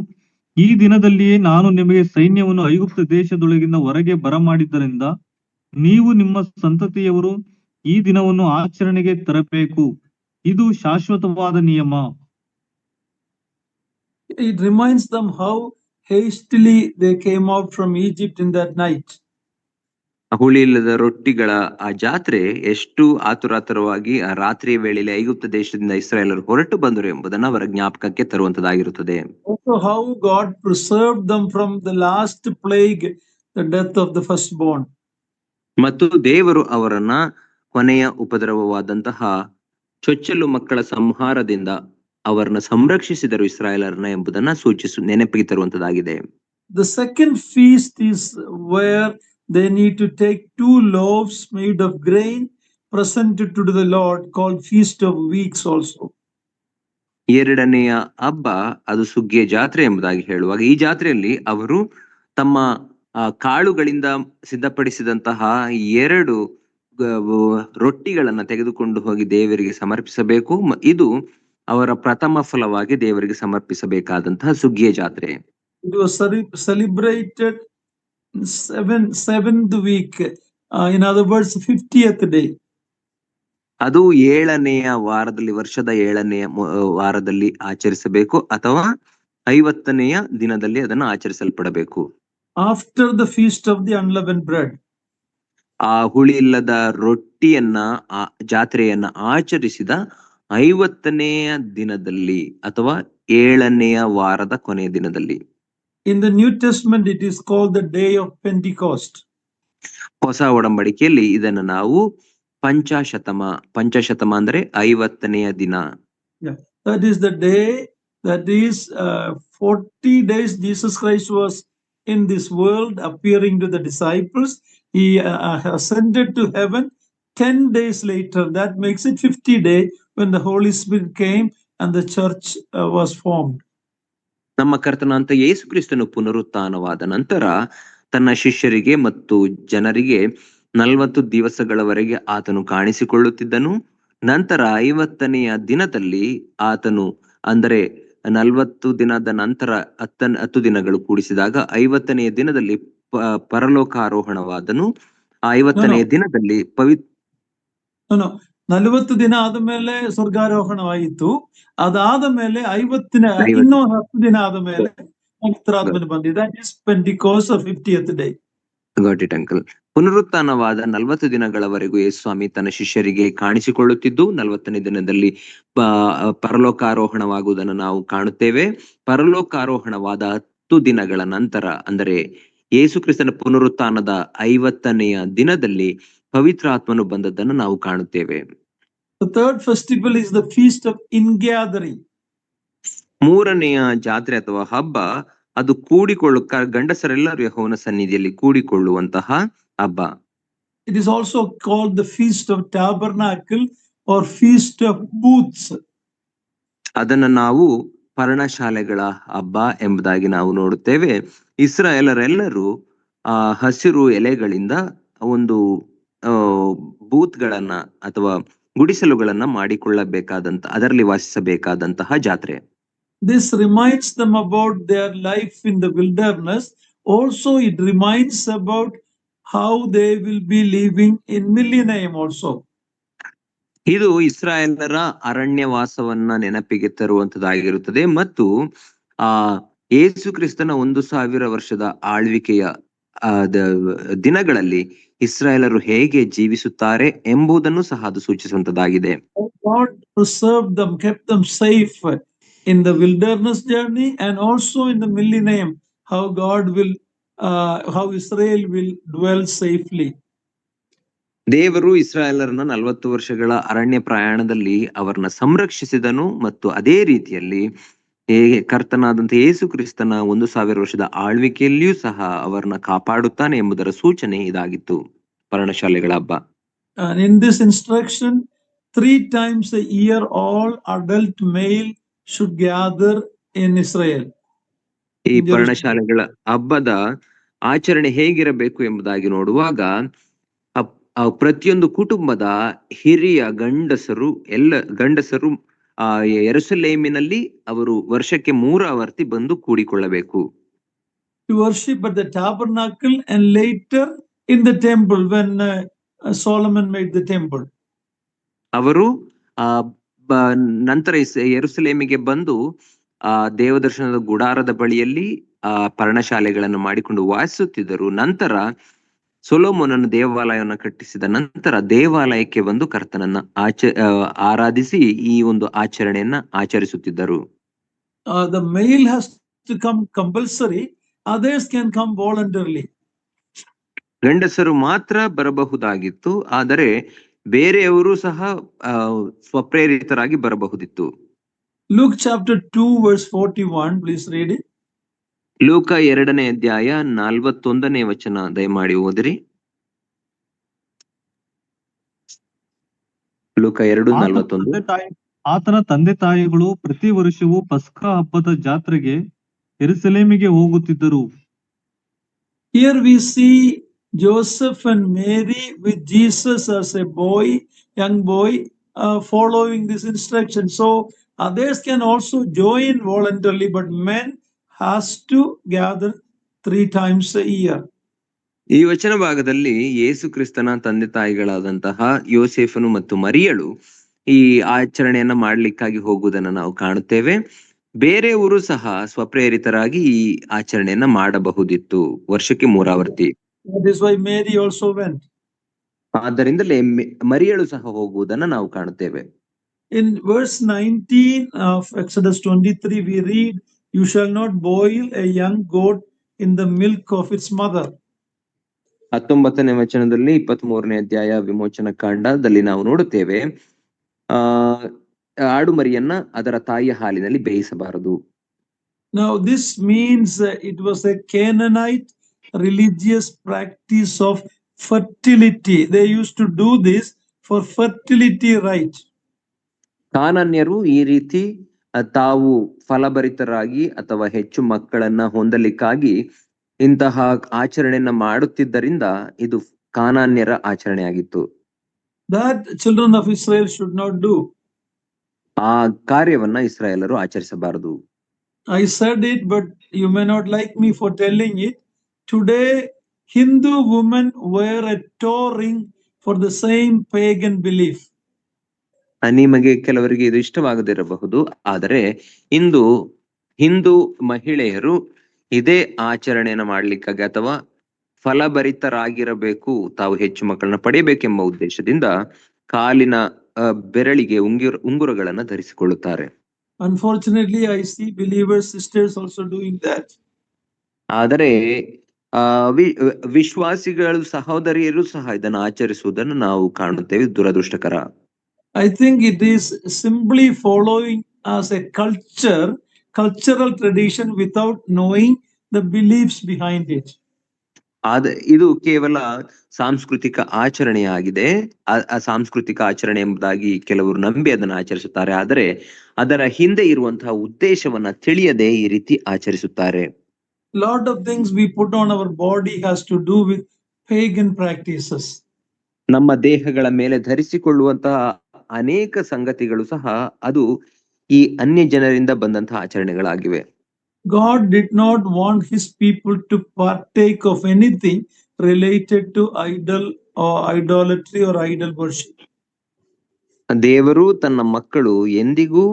ಈ ದಿನದಲ್ಲಿಯೇ ನಾನು ನಿಮಗೆ ಸೈನ್ಯವನ್ನು ಐಗುಪ್ತ ದೇಶದೊಳಗಿಂದ ಹೊರಗೆ ಬರಮಾಡಿದ್ದರಿಂದ ನೀವು ನಿಮ್ಮ ಸಂತತಿಯವರು ಈ ದಿನವನ್ನು ಆಚರಣೆಗೆ ತರಬೇಕು. ಇದು ಶಾಶ್ವತವಾದ ನಿಯಮ. It reminds them how hastily they came out from Egypt in that night. ಹುಳಿ ಇಲ್ಲದ ರೊಟ್ಟಿಗಳ ಆ ಜಾತ್ರೆ ಎಷ್ಟು ಆತುರಾತುರವಾಗಿ ಆ ರಾತ್ರಿಯ ವೇಳೆಯಲ್ಲಿ ಐಗುಪ್ತ ದೇಶದಿಂದ ಇಸ್ರಾಯೇಲರು ಹೊರಟು ಬಂದರು ಎಂಬುದನ್ನು ಅವರ ಜ್ಞಾಪಕಕ್ಕೆ ತರುವಂತದ್ದಾಗಿರುತ್ತದೆ. Also how God preserved them from the last plague, the death of the firstborn. ಮತ್ತು ದೇವರು ಅವರನ್ನ ಕೊನೆಯ ಉಪದ್ರವವಾದಂತಹ ಚೊಚ್ಚಲು ಮಕ್ಕಳ ಸಂಹಾರದಿಂದ ಅವರನ್ನ ಸಂರಕ್ಷಿಸಿದರು ಇಸ್ರಾಯೇಲರನ್ನ ಎಂಬುದನ್ನ ನೆನಪಿಗೆ ತರುವಂತದ್ದಾಗಿದೆ. The second feast is where they need to take 2 loaves made of grain presented to the Lord, called Feast of Weeks also. ಎರಡನೆಯ ಹಬ್ಬ ಅದು ಸುಗ್ಗಿಯ ಜಾತ್ರೆ ಎಂಬುದಾಗಿ ಹೇಳುವಾಗ, ಈ ಜಾತ್ರೆಯಲ್ಲಿ ಅವರು ತಮ್ಮ ಕಾಳುಗಳಿಂದ ಸಿದ್ಧಪಡಿಸಿದಂತಹ 2 ರೊಟ್ಟಿಗಳನ್ನ ತೆಗೆದುಕೊಂಡು ಹೋಗಿ ದೇವರಿಗೆ ಸಮರ್ಪಿಸಬೇಕು. ಇದು ಅವರ ಪ್ರಥಮ ಫಲವಾಗಿ ದೇವರಿಗೆ ಸಮರ್ಪಿಸಬೇಕಾದಂತಹ ಸುಗ್ಗಿಯ ಜಾತ್ರೆ. It was celebrated 7th week, in other words 50th day. ಅದು 7ನೆಯ ವಾರದಲ್ಲಿ, ವರ್ಷದ 7ನೆಯ ವಾರದಲ್ಲಿ ಆಚರಿಸಬೇಕು ಅಥವಾ 50ನೆಯ ದಿನದಲ್ಲಿ ಅದನ್ನು ಆಚರಿಸಲ್ಪಡಬೇಕು. After the feast of the unleavened bread. ಆ ಹುಳಿ ಇಲ್ಲದ ರೊಟ್ಟಿಯನ್ನ ಜಾತ್ರೆಯನ್ನ ಆಚರಿಸಿದ 50ನೆಯ ದಿನದಲ್ಲಿ ಅಥವಾ 7ನೆಯ ವಾರದ ಕೊನೆಯ ದಿನದಲ್ಲಿ. In the New Testament it is called the day of Pentecost. ಹೊಸ ಒಡಂಬಡಿಕೆಯಲ್ಲಿ ಇದನ್ನು ನಾವು ಪಂಚಶತಮ ಅಂದ್ರೆ 50ನೆಯ ದಿನ. That is the day, that is 40 days Jesus Christ was in this world appearing to the disciples. He ascended to heaven 10 days later. That makes it 50 days when the Holy Spirit came and the church was formed. ನಮ್ಮ ಕರ್ತನಾಂತ ಯೇಸು ಕ್ರಿಸ್ತನು ಪುನರುತ್ಥಾನವಾದ ನಂತರ ತನ್ನ ಶಿಷ್ಯರಿಗೆ ಮತ್ತು ಜನರಿಗೆ 40 ದಿವಸಗಳವರೆಗೆ ಆತನು ಕಾಣಿಸಿಕೊಳ್ಳುತ್ತಿದ್ದನು. ನಂತರ 50ನೆಯ ದಿನದಲ್ಲಿ ಆತನು, ಅಂದರೆ 40 ದಿನದ ನಂತರ 10 ದಿನಗಳು ಕೂಡಿಸಿದಾಗ 50ನೆಯ ದಿನದಲ್ಲಿ ಪರಲೋಕಾರೋಹಣವಾದನು. ಆ 50ನೆಯ ದಿನದಲ್ಲಿ 40 ದಿನ ಆದಮೇಲೆ ಸ್ವರ್ಗಾರೋಹಣವಾಯಿತು. ಅದಾದ ಮೇಲೆ 50 ಇನ್ನೂ 10 ದಿನ ಆದ ಮೇಲೆ ಪವಿತ್ರಾತ್ಮನು ಬಂದಿದೆ. That is Pentecost or 50th day. Got it, uncle. ಪುನರುತ್ಥಾನವಾದ 40 ದಿನಗಳವರೆಗೂ ಯೇಸು ಸ್ವಾಮಿ ತನ್ನ ಶಿಷ್ಯರಿಗೆ ಕಾಣಿಸಿಕೊಳ್ಳುತ್ತಿದ್ದು 40ನೇ ದಿನದಲ್ಲಿ ಪರಲೋಕಾರೋಹಣವಾಗುವುದನ್ನು ನಾವು ಕಾಣುತ್ತೇವೆ. ಪರಲೋಕಾರೋಹಣವಾದ 10 ದಿನಗಳ ನಂತರ, ಅಂದರೆ ಯೇಸು ಕ್ರಿಸ್ತನ ಪುನರುತ್ಥಾನದ 50ನೆಯ ದಿನದಲ್ಲಿ ಪವಿತ್ರಾತ್ಮನು ಬಂದದ್ದನ್ನು ನಾವು ಕಾಣುತ್ತೇವೆ. The third festival is the feast of ingathering. ಮೂರನೆಯ ಜಾತ್ರೆ ಅಥವಾ ಹಬ್ಬ ಅದು ಗಂಡಸರೆಲ್ಲರೂ ಯೆಹೋವನ ಸನ್ನಿಧಿಯಲ್ಲಿ ಕೂಡಿಕೊಳ್ಳುವಂತಹ ಹಬ್ಬ. It is also called the feast of tabernacle or feast of booths. ಅದನ್ನ ನಾವು ಪರ್ಣಶಾಲೆಗಳ ಹಬ್ಬ ಎಂಬುದಾಗಿ ನಾವು ನೋಡುತ್ತೇವೆ. ಇಸ್ರಾಯೇಲರೆಲ್ಲರೂ ಹಸಿರು ಎಲೆಗಳಿಂದ ಒಂದು ಬೂತ್ಗಳನ್ನ ಅಥವಾ ಗುಡಿಸಲುಗಳನ್ನ ಮಾಡಿಕೊಳ್ಳಬೇಕಾದಂತ ಅದರಲ್ಲಿ ವಾಸಿಸಬೇಕಾದಂತಹ ಜಾತ್ರೆ. This reminds them about their life in the wilderness. Also, it reminds about how they will be living in millennium also. ಇದು ಇಸ್ರಾಯೇಲರ ಅರಣ್ಯವಾಸವನ್ನ ನೆನಪಿಗೆ ತರುವಂತದ್ದಾಗಿರುತ್ತದೆ ಮತ್ತು ಯೇಸು ಕ್ರಿಸ್ತನ 1000 ವರ್ಷದ ಆಳ್ವಿಕೆಯ ದಿನಗಳಲ್ಲಿ ಇಸ್ರಾಯೇಲರು ಹೇಗೆ ಜೀವಿಸುತ್ತಾರೆ ಎಂಬುದನ್ನು ಸಹ ಅದು ಸೂಚಿಸುವಂತದ್ದಾಗಿದೆ. God preserved them, kept them safe in the wilderness journey and also in the millennium, how Israel will dwell safely. ದೇವರು ಇಸ್ರಾಯೇಲರನ್ನ 40 ವರ್ಷಗಳ ಅರಣ್ಯ ಪ್ರಯಾಣದಲ್ಲಿ ಅವರನ್ನ ಸಂರಕ್ಷಿಸಿದನು ಮತ್ತು ಅದೇ ರೀತಿಯಲ್ಲಿ ಕರ್ತನಾದಂತ ಯೇಸು ಕ್ರಿಸ್ತನ 1000 ವರ್ಷದ ಆಳ್ವಿಕೆಯಲ್ಲಿಯೂ ಸಹ ಅವರನ್ನ ಕಾಪಾಡುತ್ತಾನೆ ಎಂಬುದರ ಸೂಚನೆ ಇದಾಗಿತ್ತು ಪರ್ಣಶಾಲೆಗಳ ಹಬ್ಬ. And in this instruction, 3 times a year all adult male should gather in Israel. ಈ ಪರ್ಣಶಾಲೆಗಳ ಹಬ್ಬದ ಆಚರಣೆ ಹೇಗಿರಬೇಕು ಎಂಬುದಾಗಿ ನೋಡುವಾಗ ಪ್ರತಿಯೊಂದು ಕುಟುಂಬದ ಹಿರಿಯ ಗಂಡಸರು ಯೆರೂಸಲೇಮಿನಲ್ಲಿ ಅವರು ವರ್ಷಕ್ಕೆ 3 ಆವರ್ತಿ ಬಂದು ಕೂಡಿಕೊಳ್ಳಬೇಕು. To worship at the tabernacle and later in the temple when Solomon made the temple. ಅವರು ನಂತರ ಯೆರೂಸಲೇಮಿಗೆ ಬಂದು ದೇವದರ್ಶನದ ಗುಡಾರದ ಬಳಿಯಲ್ಲಿ ಪರ್ಣಶಾಲೆಗಳನ್ನು ಮಾಡಿಕೊಂಡು ವಾಸಿಸುತ್ತಿದ್ದರು. ನಂತರ ಸೊಲೊಮೋನನು ದೇವಾಲಯವನ್ನು ಕಟ್ಟಿಸಿದ ನಂತರ ದೇವಾಲಯಕ್ಕೆ ಬಂದು ಕರ್ತನನ್ನ ಆರಾಧಿಸಿ ಈ ಒಂದು ಆಚರಣೆಯನ್ನ ಆಚರಿಸುತ್ತಿದ್ದರು. The male has to come compulsory, others can come voluntarily. ಗಂಡಸರು ಮಾತ್ರ ಬರಬಹುದಾಗಿತ್ತು, ಆದರೆ ಬೇರೆಯವರು ಸಹ ಸ್ವಪ್ರೇರಿತರಾಗಿ ಬರಬಹುದಿತ್ತು. Luke chapter 2 verse 41, please read it. ಲೂಕ 2ನೇ ಅಧ್ಯಾಯ 41ನೇ ವಚನ ದಯಮಾಡಿ ಓದಿರಿ. ಲೂಕ 2:41. ಆತನ ತಂದೆ ತಾಯಿಗಳು ಪ್ರತಿ ವರ್ಷವೂ ಪಸ್ಕಾ ಹಬ್ಬದ ಜಾತ್ರೆಗೆ ಯೆರೂಸಲೇಮಿಗೆ ಹೋಗುತ್ತಿದ್ದರು. Here we see Joseph and Mary with Jesus as a young boy, following this instruction. So others can also join voluntarily, but men has to gather 3 times a year. ಈ ವಚನ ಭಾಗದಲ್ಲಿ ಯೇಸು ಕ್ರಿಸ್ತನ ತಂದೆ ತಾಯಿಗಳಾದಂತಹ ಯೋಸೇಫನು ಮತ್ತು ಮರಿಯಳು ಈ ಆಚರಣೆಯನ್ನ ಮಾಡ್ಲಿಕ್ಕಾಗಿ ಹೋಗುವುದನ್ನು ನಾವು ಕಾಣುತ್ತೇವೆ. ಬೇರೆಯವರು ಸಹ ಸ್ವಪ್ರೇರಿತರಾಗಿ ಈ ಆಚರಣೆಯನ್ನ ಮಾಡಬಹುದಿತ್ತು ವರ್ಷಕ್ಕೆ 3 ಆವರ್ತಿ. That is why Mary also went. ಆದ್ದರಿಂದಲೇ ಮರಿಯಳು ಸಹ ಹೋಗುವುದನ್ನು ನಾವು ಕಾಣುತ್ತೇವೆ. In verse 19 of Exodus 23 we read, "You shall not boil a young goat in the milk of its mother." 19ನೇ ವಚನದಲ್ಲಿ 23ನೇ ಅಧ್ಯಾಯ ವಿಮೋಚನ ಕಾಂಡದಲ್ಲಿ ನಾವು ನೋಡುತ್ತೇವೆ, ಆಡು ಮರಿಯನ್ನ ಅದರ ತಾಯಿಯ ಹಾಲಿನಲ್ಲಿ ಬೇಯಿಸಬಾರದು. Now this means it was a Canaanite religious practice of fertility. They used to do this for fertility right. ಕಾನಾನ್ಯರು ಈ ರೀತಿ ತಾವು ಫಲಭರಿತರಾಗಿ ಅಥವಾ ಹೆಚ್ಚು ಮಕ್ಕಳನ್ನ ಹೊಂದಲಿಕ್ಕಾಗಿ ಇಂತಹ ಆಚರಣೆಯನ್ನ ಮಾಡುತ್ತಿದ್ದರಿಂದ ಇದು ಕಾನಾನ್ಯರ ಆಚರಣೆ ಆಗಿತ್ತು. That children of Israel should not do. ಆ ಕಾರ್ಯವನ್ನ ಇಸ್ರಾಯೇಲರು ಆಚರಿಸಬಾರದು. I said it, but you may not like me for telling it. Today Hindu women wear a toe ring for the same pagan belief. ನಿಮಗೆ ಕೆಲವರಿಗೆ ಇದು ಇಷ್ಟವಾಗದಿರಬಹುದು, ಆದರೆ ಹಿಂದೂ ಮಹಿಳೆಯರು ಇದೇ ಆಚರಣೆಯನ್ನ ಮಾಡ್ಲಿಕ್ಕಾಗಿ ಅಥವಾ ಫಲಭರಿತರಾಗಿರಬೇಕು, ತಾವು ಹೆಚ್ಚು ಮಕ್ಕಳನ್ನ ಪಡೆಯಬೇಕೆಂಬ ಉದ್ದೇಶದಿಂದ ಕಾಲಿನ ಬೆರಳಿಗೆ ಉಂಗುರಗಳನ್ನ ಧರಿಸಿಕೊಳ್ಳುತ್ತಾರೆ. Unfortunately, I see believers sisters also doing that. ಆದರೆ ವಿಶ್ವಾಸಿಗಳು ಸಹೋದರಿಯರು ಸಹ ಇದನ್ನು ಆಚರಿಸುವುದನ್ನು ನಾವು ಕಾಣುತ್ತೇವೆ. ದುರದೃಷ್ಟಕರ. I think it is simply following as a cultural tradition without knowing the beliefs behind it. ಇದು ಕೇವಲ ಸಾಂಸ್ಕೃತಿಕ ಆಚರಣೆಯಾಗಿದೆ. ಆ ಸಾಂಸ್ಕೃತಿಕ ಆಚರಣೆ ಎಂಬುದಾಗಿ ಕೆಲವರು ನಂಬಿ ಅದನ್ನು ಆಚರಿಸುತ್ತಾರೆ, ಆದರೆ ಅದರ ಹಿಂದೆ ಇರುವಂತಹ ಉದ್ದೇಶವನ್ನ ತಿಳಿಯದೆ ಈ ರೀತಿ ಆಚರಿಸುತ್ತಾರೆ. Lot of things we put on our body has to do with pagan practices. ನಮ್ಮ ದೇಹಗಳ ಮೇಲೆ ಧರಿಸಿಕೊಳ್ಳುವಂತಹ ಅನೇಕ ಸಂಗತಿಗಳು ಸಹ ಅದು ಈ ಅನ್ಯ ಜನರಿಂದ ಬಂದಂತಹ ಆಚರಣೆಗಳಾಗಿವೆ. God did not want his people to partake of anything related to idolatry or idol worship. ದೇವರು ತನ್ನ ಮಕ್ಕಳು ಎಂದಿಗೂ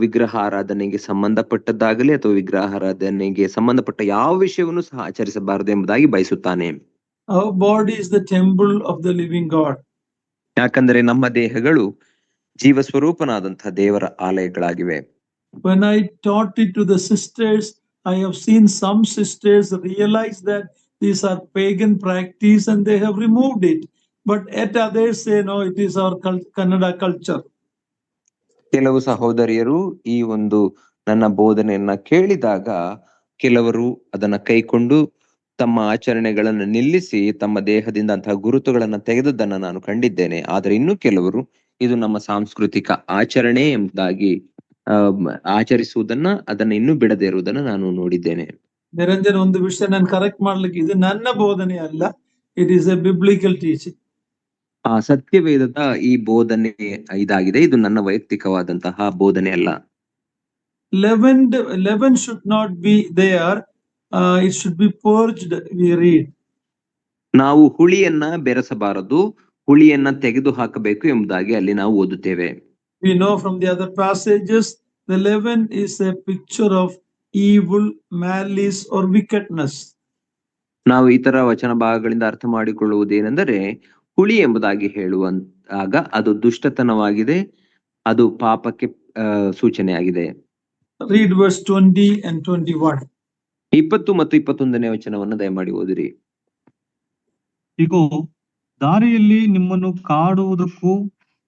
ವಿಗ್ರಹ ಆರಾಧನೆಗೆ ಸಂಬಂಧಪಟ್ಟದ್ದಾಗಲಿ ಅಥವಾ ವಿಗ್ರಹ ಆರಾಧನೆಗೆ ಸಂಬಂಧಪಟ್ಟ ಯಾವ ವಿಷಯವನ್ನು ಸಹ ಆಚರಿಸಬಾರದು ಎಂಬುದಾಗಿ ಬಯಸುತ್ತಾನೆ. Our body is the temple of the living God. ಯಾಕಂದರೆ ನಮ್ಮ ದೇಹಗಳು ಜೀವ ಸ್ವರೂಪನಾದಂತಹ ದೇವರ ಆಲಯಗಳಾಗಿವೆ. When I taught it to the sisters, I have seen some sisters realize that these are pagan practice and they have removed it. But yet others say, no, it is our Kannada culture. ಕೆಲವು ಸಹೋದರಿಯರು ಈ ಒಂದು ನನ್ನ ಬೋಧನೆಯನ್ನ ಕೇಳಿದಾಗ ಕೆಲವರು ಅದನ್ನ ಕೈಕೊಂಡು ತಮ್ಮ ಆಚರಣೆಗಳನ್ನು ನಿಲ್ಲಿಸಿ ತಮ್ಮ ದೇಹದಿಂದ ಅಂತಹ ಗುರುತುಗಳನ್ನ ತೆಗೆದದ್ದನ್ನ ನಾನು ಕಂಡಿದ್ದೇನೆ. ಆದರೆ ಇನ್ನು ಕೆಲವರು ಇದು ನಮ್ಮ ಸಾಂಸ್ಕೃತಿಕ ಆಚರಣೆ ಎಂಬುದಾಗಿ ಆಚರಿಸುವುದನ್ನ ಅದನ್ನ ಇನ್ನೂ ಬಿಡದೇ ಇರುವುದನ್ನ ನಾನು ನೋಡಿದ್ದೇನೆ. ನಿರಂಜನ್, ಒಂದು ವಿಷಯ ನಾನು ಕರೆಕ್ಟ್ ಮಾಡ್ಲಿಕ್ಕೆ, ಇದು ನನ್ನ ಬೋಧನೆ ಅಲ್ಲ, it is a biblical teaching. ಸತ್ಯವೇದದ ಈ ಬೋಧನೆ ಇದಾಗಿದೆ, ಇದು ನನ್ನ ವೈಯಕ್ತಿಕವಾದಂತಹ ಬೋಧನೆ ಅಲ್ಲ. Leaven should not be there, it should be purged, we read. ನಾವು ಹುಳಿಯನ್ನ ಬೆರೆಸಬಾರದು, ಹುಳಿಯನ್ನ ತೆಗೆದು ಹಾಕಬೇಕು ಎಂಬುದಾಗಿ ಅಲ್ಲಿ ನಾವು ಓದುತ್ತೇವೆ. We know from the other passages, the leaven is a picture of evil, malice or wickedness. ನಾವು ಇತರ ವಚನ ಭಾಗಗಳಿಂದ ಅರ್ಥ ಮಾಡಿಕೊಳ್ಳುವುದೇನೆಂದರೆ, ಹುಳಿ ಎಂಬುದಾಗಿ ಹೇಳುವಾಗ ಅದು ದುಷ್ಟತನವಾಗಿದೆ, ಅದು ಪಾಪಕ್ಕೆ ಸೂಚನೆಯಾಗಿದೆ. Read verse 20 and 21. 20 ಮತ್ತು 21ನೇ ವಚನವನ್ನು ದಯಮಾಡಿ ಓದಿರಿ. ಇಗೋ, ದಾರಿಯಲ್ಲಿ ನಿಮ್ಮನ್ನು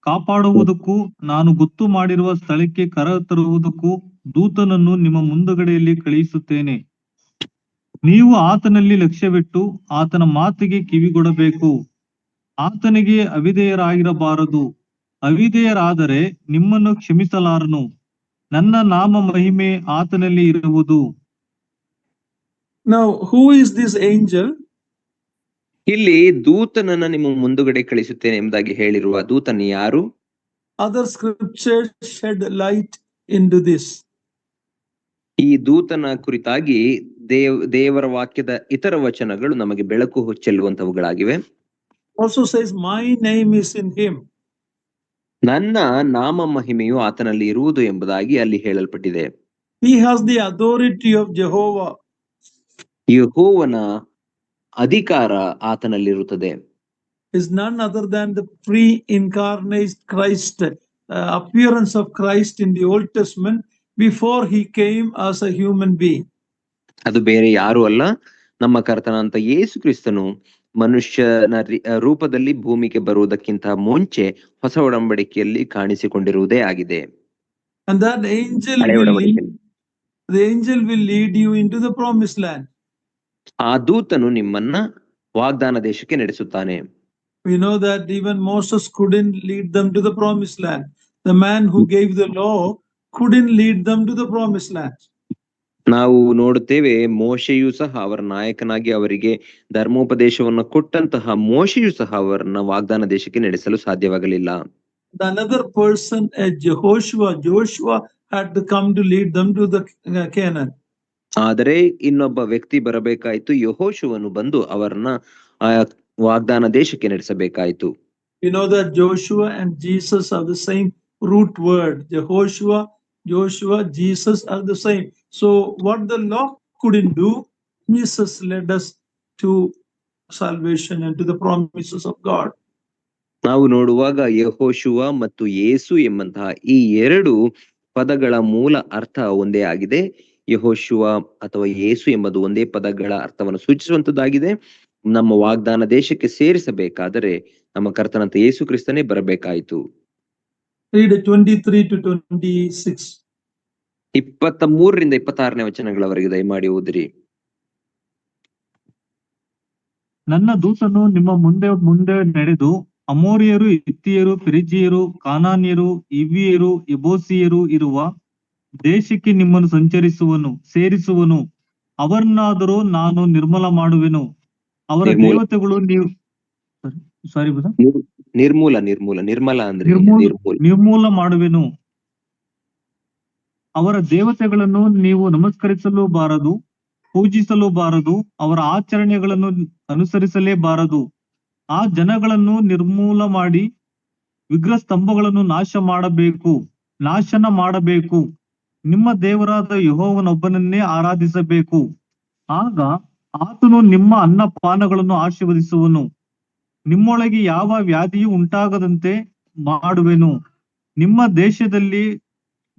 ಕಾಪಾಡುವುದಕ್ಕೂ ನಾನು ಗೊತ್ತು ಮಾಡಿರುವ ಸ್ಥಳಕ್ಕೆ ಕರೆತರುವುದಕ್ಕೂ ದೂತನನ್ನು ನಿಮ್ಮ ಮುಂದುಗಡೆಯಲ್ಲಿ ಕಳುಹಿಸುತ್ತೇನೆ. ನೀವು ಆತನಲ್ಲಿ ಲಕ್ಷ್ಯವಿಟ್ಟು ಆತನ ಮಾತಿಗೆ ಕಿವಿಗೊಡಬೇಕು. ಆತನಿಗೆ ಅವಿಧೇಯರಾಗಿರಬಾರದು. ಅವಿಧೇಯರಾದರೆ ನಿಮ್ಮನ್ನು ಕ್ಷಮಿಸಲಾರನು. ನನ್ನ ನಾಮ ಮಹಿಮೆ ಆತನಲ್ಲಿ ಇರುವುದು. Now, who is this angel? ಇಲ್ಲಿ ದೂತನನ್ನ ನಿಮ್ಮ ಮುಂದುಗಡೆ ಕಳಿಸುತ್ತೇನೆ ಎಂಬುದಾಗಿ ಹೇಳಿರುವ ದೂತನ ಯಾರು? Other scriptures shed light into this. ಈ ದೂತನ ಕುರಿತಾಗಿ ದೇವರ ವಾಕ್ಯದ ಇತರ ವಚನಗಳು ನಮಗೆ ಬೆಳಕು ಚೆಲ್ಲುವಂತವುಗಳಾಗಿವೆ. Also says, my name is in him. ನನ್ನ ನಾಮ ಮಹಿಮೆಯು ಆತನಲ್ಲಿ ಇರುವುದು ಎಂಬುದಾಗಿ ಅಲ್ಲಿ ಹೇಳಲ್ಪಟ್ಟಿದೆ. He has the authority of Jehovah. ಯೆಹೋವನ ಅಧಿಕಾರ ಆತನಲ್ಲಿರುತ್ತದೆ. Is none other than the pre-incarnate Christ, appearance of Christ in the Old Testament before he came as a human being. ಅದು ಬೇರೆ ಯಾರು ಅಲ್ಲ, ನಮ್ಮ ಕರ್ತನಾದಂತ ಯೇಸು ಕ್ರಿಸ್ತನು ಮನುಷ್ಯನ ರೂಪದಲ್ಲಿ ಭೂಮಿಗೆ ಬರುವುದಕ್ಕಿಂತ ಮುಂಚೆ ಹೊಸ ಒಡಂಬಡಿಕೆಯಲ್ಲಿ ಕಾಣಿಸಿಕೊಂಡಿರುವುದೇ ಆಗಿದೆ. And that angel the angel will lead you into the promised land. ಆ ದೂತನು ನಿಮ್ಮನ್ನ ವಾಗ್ದಾನ ದೇಶಕ್ಕೆ ನಡೆಸುತ್ತಾನೆ. We know that even Moses couldn't lead them to the promised land. The man who gave the law couldn't lead them to the promised land. ನಾವು ನೋಡುತ್ತೇವೆ, ಮೋಶೆಯು ಸಹ ಅವರ ನಾಯಕನಾಗಿ ಅವರಿಗೆ ಧರ್ಮೋಪದೇಶವನ್ನು ಕೊಟ್ಟಂತಹ ಮೋಶೆಯು ಸಹ ಅವರನ್ನ ವಾಗ್ದಾನ ದೇಶಕ್ಕೆ ನಡೆಸಲು ಸಾಧ್ಯವಾಗಲಿಲ್ಲ. Another person, Joshua had to come to lead them to the Canaan. ಆದರೆ ಇನ್ನೊಬ್ಬ ವ್ಯಕ್ತಿ ಬರಬೇಕಾಯ್ತು, ಯೆಹೋಶುವನು ಬಂದು ಅವರನ್ನ ವಾಗ್ದಾನ ದೇಶಕ್ಕೆ ನಡೆಸಬೇಕಾಯಿತು. You know that Joshua and Jesus are the same root word. Joshua, Jesus are the same. So what the law couldn't do, Jesus led us to salvation and to the promises of God. ನಾವು ನೋಡುವಾಗ ಯೆಹೋಶುವ ಮತ್ತು ಯೇಸು ಎಂಬಂತಹ ಈ ಎರಡು ಪದಗಳ ಮೂಲ ಅರ್ಥ ಒಂದೇ ಆಗಿದೆ. ಯೆಹೋಶುವ ಅಥವಾ ಯೇಸು ಎಂಬುದು ಒಂದೇ ಪದಗಳ ಅರ್ಥವನ್ನು ಸೂಚಿಸುವಂತದ್ದಾಗಿದೆ. ನಮ್ಮ ವಾಗ್ದಾನ ದೇಶಕ್ಕೆ ಸೇರಿಸಬೇಕಾದರೆ ನಮ್ಮ ಕರ್ತನಂತ ಯೇಸು ಕ್ರಿಸ್ತನೇ ಬರಬೇಕಾಯಿತು. Read 23 to 26. 23ರಿಂದ 26ನೇ ವಚನಗಳವರೆಗೆ ದಯಮಾಡಿ ಓದಿರಿ. ನನ್ನ ದೂತನು ನಿಮ್ಮ ಮುಂದೆ ಮುಂದೆ ನಡೆದು ಅಮೋರಿಯರು, ಹಿತ್ತಿಯರು, ಪೆರಿಜಿಯರು, ಕಾನಾನ್ಯರು, ಇವ್ವಿಯರು, ಯೆಬೂಸಿಯರು ಇರುವ ದೇಶಕ್ಕೆ ನಿಮ್ಮನ್ನು ಸೇರಿಸುವನು. ಅವರನ್ನಾದರೂ ನಾನು ನಿರ್ಮೂಲ ಮಾಡುವೆನು. ಅವರ ದೇವತೆಗಳು ನೀವು ನಿರ್ಮೂಲ ಅಂದ್ರೆ ನಿರ್ಮೂಲ ಮಾಡುವೆನು. ಅವರ ದೇವತೆಗಳನ್ನು ನೀವು ನಮಸ್ಕರಿಸಲೂಬಾರದು, ಪೂಜಿಸಲೂಬಾರದು, ಅವರ ಆಚರಣೆಗಳನ್ನು ಅನುಸರಿಸಲೇಬಾರದು. ಆ ಜನಗಳನ್ನು ನಿರ್ಮೂಲ ಮಾಡಿ ವಿಗ್ರಹ ಸ್ತಂಭಗಳನ್ನು ನಾಶನ ಮಾಡಬೇಕು. ನಿಮ್ಮ ದೇವರಾದ ಯೆಹೋವನೊಬ್ಬನನ್ನೇ ಆರಾಧಿಸಬೇಕು. ಆಗ ಆತನು ನಿಮ್ಮ ಅನ್ನಪಾನಗಳನ್ನು ಆಶೀರ್ವದಿಸುವನು. ನಿಮ್ಮೊಳಗೆ ಯಾವ ವ್ಯಾಧಿಯೂ ಉಂಟಾಗದಂತೆ ಮಾಡುವೆನು. ನಿಮ್ಮ ದೇಶದಲ್ಲಿ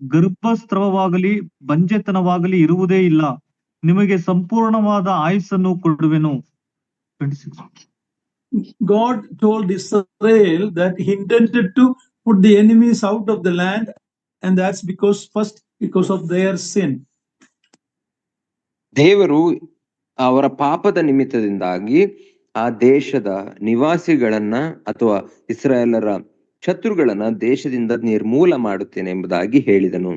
ಗರ್ಭಸ್ರಾವವಾಗಲಿ ಬಂಜೆತನವಾಗಲಿ ಇರುವುದೇ ಇಲ್ಲ. ನಿಮಗೆ ಸಂಪೂರ್ಣವಾದ ಆಯುಸ್ಸನ್ನು ಕೊಡುವೆನು. 26. God told Israel that he intended to put the enemies out of the land, and that's because of their sin. ದೇವರು ಅವರ ಪಾಪದ ನಿಮಿತ್ತದಿಂದಾಗಿ ಆ ದೇಶದ ನಿವಾಸಿಗಳನ್ನ ಅಥವಾ ಇಸ್ರಾಯೇಲರ ಶತ್ರುಗಳನ್ನ ದೇಶದಿಂದ ನಿರ್ಮೂಲ ಮಾಡುತ್ತೇನೆ ಎಂಬುದಾಗಿ ಹೇಳಿದನು.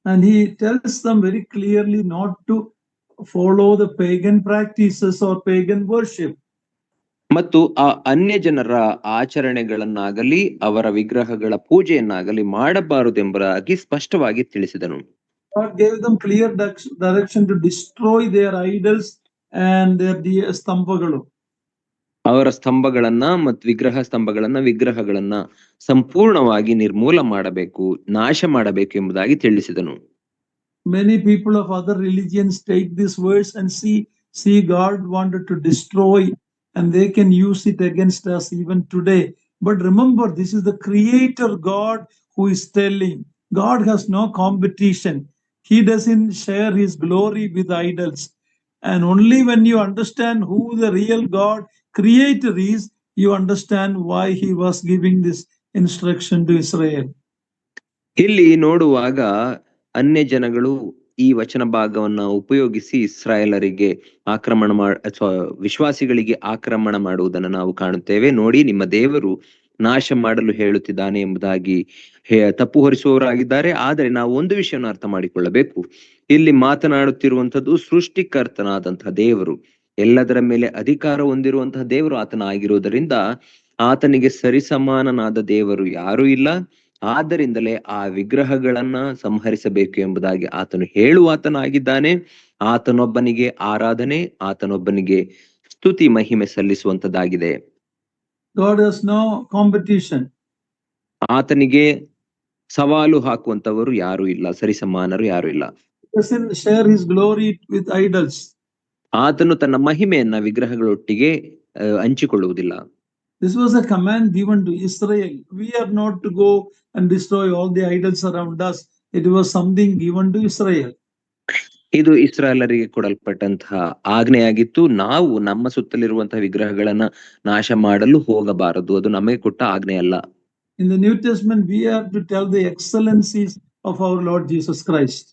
And he tells them very clearly not to follow the pagan practices or pagan worship. ಮತ್ತು ಆ ಅನ್ಯ ಜನರ ಆಚರಣೆಗಳನ್ನಾಗಲಿ ಅವರ ವಿಗ್ರಹಗಳ ಪೂಜೆಯನ್ನಾಗಲಿ ಮಾಡಬಾರದೆಂಬುದಾಗಿ ಸ್ಪಷ್ಟವಾಗಿ ತಿಳಿಸಿದನು. God gave them clear direction to destroy their idols and their ಸ್ತಂಭಗಳು. ಅವರ ಸ್ತಂಭಗಳನ್ನ ಮತ್ತು ವಿಗ್ರಹಗಳನ್ನ ಸಂಪೂರ್ಣವಾಗಿ ನಿರ್ಮೂಲ ಮಾಡಬೇಕು, ನಾಶ ಮಾಡಬೇಕು ಎಂಬುದಾಗಿ ತಿಳಿಸಿದನು. Many people of other religions take this verse and see God wanted to destroy, and they can use it against us even today. But remember, this is the Creator God who is telling. God has no competition. He doesn't share his glory with idols. And only when you understand who the real God Creator is, you understand why he was giving this instruction to Israel. ಇಲ್ಲಿ ನೋಡುವಾಗ ಅನ್ಯ ಜನಗಳು ಈ ವಚನ ಭಾಗವನ್ನ ಉಪಯೋಗಿಸಿ ಇಸ್ರಾಯೇಲರಿಗೆ ವಿಶ್ವಾಸಿಗಳಿಗೆ ಆಕ್ರಮಣ ಮಾಡುವುದನ್ನು ನಾವು ಕಾಣುತ್ತೇವೆ. ನೋಡಿ, ನಿಮ್ಮ ದೇವರು ನಾಶ ಮಾಡಲು ಹೇಳುತ್ತಿದ್ದಾನೆ ಎಂಬುದಾಗಿ ತಪ್ಪು ಹೊರಿಸುವವರಾಗಿದ್ದಾರೆ. ಆದರೆ ನಾವು ಒಂದು ವಿಷಯವನ್ನು ಅರ್ಥ ಮಾಡಿಕೊಳ್ಳಬೇಕು. ಇಲ್ಲಿ ಮಾತನಾಡುತ್ತಿರುವಂತದ್ದು ಸೃಷ್ಟಿಕರ್ತನಾದಂತಹ ದೇವರು, ಎಲ್ಲದರ ಮೇಲೆ ಅಧಿಕಾರ ಹೊಂದಿರುವಂತಹ ದೇವರು ಆತನ ಆಗಿರುವುದರಿಂದ ಆತನಿಗೆ ಸರಿಸಮಾನನಾದ ದೇವರು ಯಾರೂ ಇಲ್ಲ. ಆದ್ದರಿಂದಲೇ ಆ ವಿಗ್ರಹಗಳನ್ನ ಸಂಹರಿಸಬೇಕು ಎಂಬುದಾಗಿ ಆತನು ಹೇಳುವಾತನಾಗಿದ್ದಾನೆ. ಆತನೊಬ್ಬನಿಗೆ ಆರಾಧನೆ, ಆತನೊಬ್ಬನಿಗೆ ಸ್ತುತಿ ಮಹಿಮೆ ಸಲ್ಲಿಸುವಂತದ್ದಾಗಿದೆ. God has no competition. ಆತನಿಗೆ ಸವಾಲು ಹಾಕುವಂತವರು ಯಾರು ಇಲ್ಲ, ಸರಿಸಮಾನರು ಯಾರು ಇಲ್ಲ. Doesn't share his glory with idols. ಆತನು ತನ್ನ ಮಹಿಮೆಯನ್ನ ವಿಗ್ರಹಗಳೊಟ್ಟಿಗೆ ಹಂಚಿಕೊಳ್ಳುವುದಿಲ್ಲ. This was a command given to Israel. We are not to go and destroy all the idols around us. It was something given to Israel. ಇದು ಇಸ್ರಾಯೇಲರಿಗೆ ಕೊಡಲ್ಪಟ್ಟಂತಹ ಆಜ್ಞೆಯಾಗಿತ್ತು. ನಾವು ನಮ್ಮ ಸುತ್ತಲಿರುವಂತಹ ವಿಗ್ರಹಗಳನ್ನ ನಾಶ ಮಾಡಲು ಹೋಗಬಾರದು, ಅದು ನಮಗೆ ಕೊಟ್ಟ ಆಜ್ಞೆ ಅಲ್ಲ. In the New Testament, we are to tell the excellencies of our Lord Jesus Christ.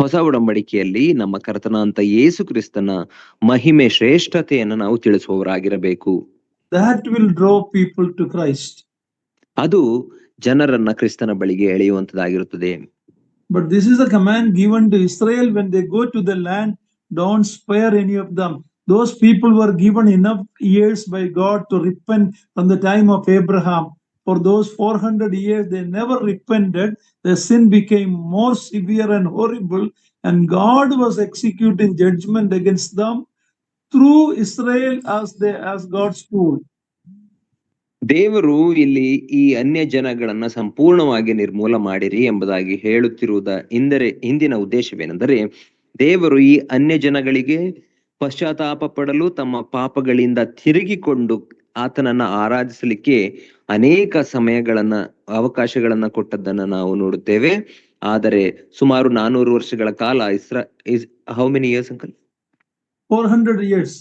ಹೊಸ ಒಡಂಬಡಿಕೆಯಲ್ಲಿ ನಮ್ಮ ಕರ್ತನಾದಂತ ಯೇಸು ಕ್ರಿಸ್ತನ ಮಹಿಮೆ ಶ್ರೇಷ್ಠತೆಯನ್ನು ನಾವು ತಿಳಿಸುವವರಾಗಿರಬೇಕು. That will draw people to Christ. ಅದು ಜನರನ್ನ ಕ್ರಿಸ್ತನ ಬಳಿಗೆ ಎಳೆಯುವಂತದಾಗಿರುತ್ತದೆ. But this is a command given to Israel when they go to the land. Don't spare any of them. Those people were given enough years by God to repent from the time of Abraham. For those 400 years, they never repented. Their sin became more severe and horrible, and God was executing judgment against them through Israel as God's tool. ದೇವರು ಇಲ್ಲಿ ಈ ಅನ್ಯ ಜನಗಳನ್ನ ಸಂಪೂರ್ಣವಾಗಿ ನಿರ್ಮೂಲ ಮಾಡಿರಿ ಎಂಬುದಾಗಿ ಹಿಂದಿನ ಉದ್ದೇಶವೇನೆಂದರೆ, ದೇವರು ಈ ಅನ್ಯ ಜನಗಳಿಗೆ ಪಶ್ಚಾತ್ತಾಪ ಪಡಲು, ತಮ್ಮ ಪಾಪಗಳಿಂದ ತಿರುಗಿಕೊಂಡು ಆತನನ್ನ ಆರಾಧಿಸಲಿಕ್ಕೆ ಅನೇಕ ಅವಕಾಶಗಳನ್ನ ಕೊಟ್ಟದ್ದನ್ನ ನಾವು ನೋಡುತ್ತೇವೆ. ಆದರೆ ಸುಮಾರು 400 ವರ್ಷಗಳ ಕಾಲ how many years uncle? 400 years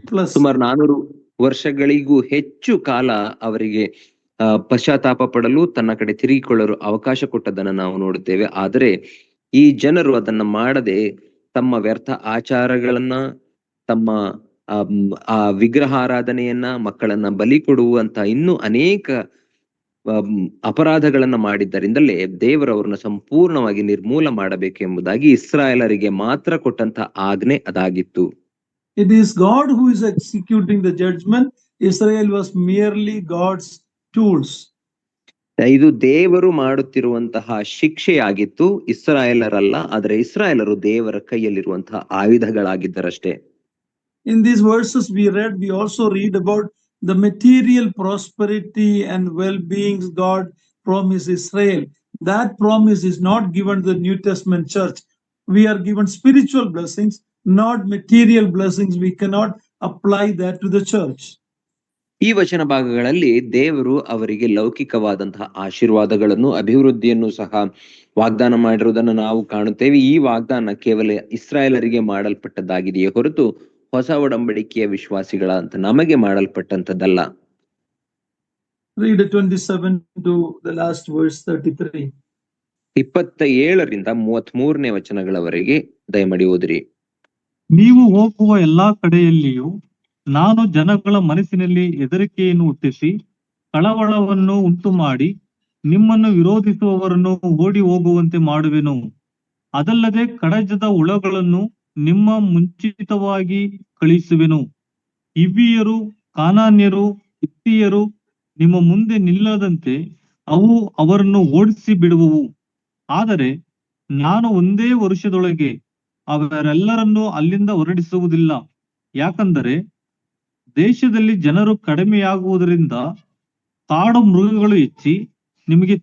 plus. ಸುಮಾರು 400 ವರ್ಷಗಳಿಗೂ ಹೆಚ್ಚು ಕಾಲ ಅವರಿಗೆ ಪಶ್ಚಾತ್ತಾಪ ಪಡಲು, ತನ್ನ ಕಡೆ ತಿರುಗಿಕೊಳ್ಳಲು ಅವಕಾಶ ಕೊಟ್ಟದನ್ನ ನಾವು ನೋಡುತ್ತೇವೆ. ಆದರೆ ಈ ಜನರು ಅದನ್ನ ಮಾಡದೆ ತಮ್ಮ ವ್ಯರ್ಥ ಆಚಾರಗಳನ್ನ, ತಮ್ಮ ಆ ವಿಗ್ರಹಾರಾಧನೆಯನ್ನ, ಮಕ್ಕಳನ್ನ ಬಲಿ ಕೊಡುವಂತ ಇನ್ನೂ ಅನೇಕ ಅಪರಾಧಗಳನ್ನ ಮಾಡಿದ್ದರಿಂದಲೇ ದೇವರು ಅವರನ್ನ ಸಂಪೂರ್ಣವಾಗಿ ನಿರ್ಮೂಲ ಮಾಡಬೇಕೆಂಬುದಾಗಿ ಇಸ್ರಾಯೇಲರಿಗೆ ಮಾತ್ರ ಕೊಟ್ಟಂತ ಆಜ್ಞೆ ಅದಾಗಿತ್ತು. It is God who is executing the judgment. Israel was merely God's tools. ಇದು ದೇವರು ಮಾಡುತ್ತಿರುವಂತಹ ಶಿಕ್ಷೆಯಾಗಿತ್ತು, ಇಸ್ರಾಯೇಲರಲ್ಲ. ಆದರೆ ಇಸ್ರಾಯೇಲರು ದೇವರ ಕೈಯಲ್ಲಿರುವಂತಹ ಆಯುಧಗಳಾಗಿದ್ದರಷ್ಟೇ. In these verses we read, we also read about the material prosperity and well-being God promised Israel. That promise is not given to the New Testament church. We are given spiritual blessings, not material blessings. We cannot apply that to the church. ಈ ವಚನ ಭಾಗಗಳಲ್ಲಿ ದೇವರು ಅವರಿಗೆ ಲೌಕಿಕವಾದಂತಹ ಆಶೀರ್ವಾದಗಳನ್ನು, ಅಭಿವೃದ್ಧಿಯನ್ನು ಸಹ ವಾಗ್ದಾನ ಮಾಡಿರುವುದನ್ನು ನಾವು ಕಾಣುತ್ತೇವೆ. ಈ ವಾಗ್ದಾನ ಕೇವಲ ಇಸ್ರಾಯೇಲರಿಗೆ ಮಾಡಲ್ಪಟ್ಟದ್ದಾಗಿದೆಯೇ ಹೊರತು ಹೊಸ ಒಡಂಬಡಿಕೆಯ ವಿಶ್ವಾಸಿಗಳ ಅಂತ ನಮಗೆ ಮಾಡಲ್ಪಟ್ಟಂತದ್ದಲ್ಲ. Read 27 to the last verse 33. 27ರಿಂದ 33ನೇ ವಚನಗಳವರೆಗೆ ದಯಮಾಡಿ ಓದಿರಿ. ನೀವು ಹೋಗುವ ಎಲ್ಲಾ ಕಡೆಯಲ್ಲಿಯೂ ನಾನು ಜನಗಳ ಮನಸ್ಸಿನಲ್ಲಿ ಹೆದರಿಕೆಯನ್ನು ಹುಟ್ಟಿಸಿ ಕಳವಳವನ್ನು ಉಂಟು ಮಾಡಿ ನಿಮ್ಮನ್ನು ವಿರೋಧಿಸುವವರನ್ನು ಓಡಿ ಹೋಗುವಂತೆ ಮಾಡುವೆನು. ಅದಲ್ಲದೆ ಕಡಜದ ಹುಳಗಳನ್ನು ನಿಮ್ಮ ಮುಂಚಿತವಾಗಿ ಕಳಿಸುವೆನು. ಹಿವ್ವಿಯರು, ಕಾನಾನ್ಯರು, ಹಿತ್ತಿಯರು ನಿಮ್ಮ ಮುಂದೆ ನಿಲ್ಲದಂತೆ ಅವು ಅವರನ್ನು ಓಡಿಸಿ ಬಿಡುವವು. ಆದರೆ ನಾನು ಒಂದೇ ವರುಷದೊಳಗೆ ಅವರೆಲ್ಲರನ್ನೂ ಅಲ್ಲಿಂದ ಹೊರಡಿಸುವುದಿಲ್ಲ. ಯಾಕಂದರೆ ದೇಶದಲ್ಲಿ ಜನರು ಕಡಿಮೆಯಾಗುವುದರಿಂದ ಕಾಡು ಮೃಗಗಳು ಹೆಚ್ಚಿ ನಿಮಗೆ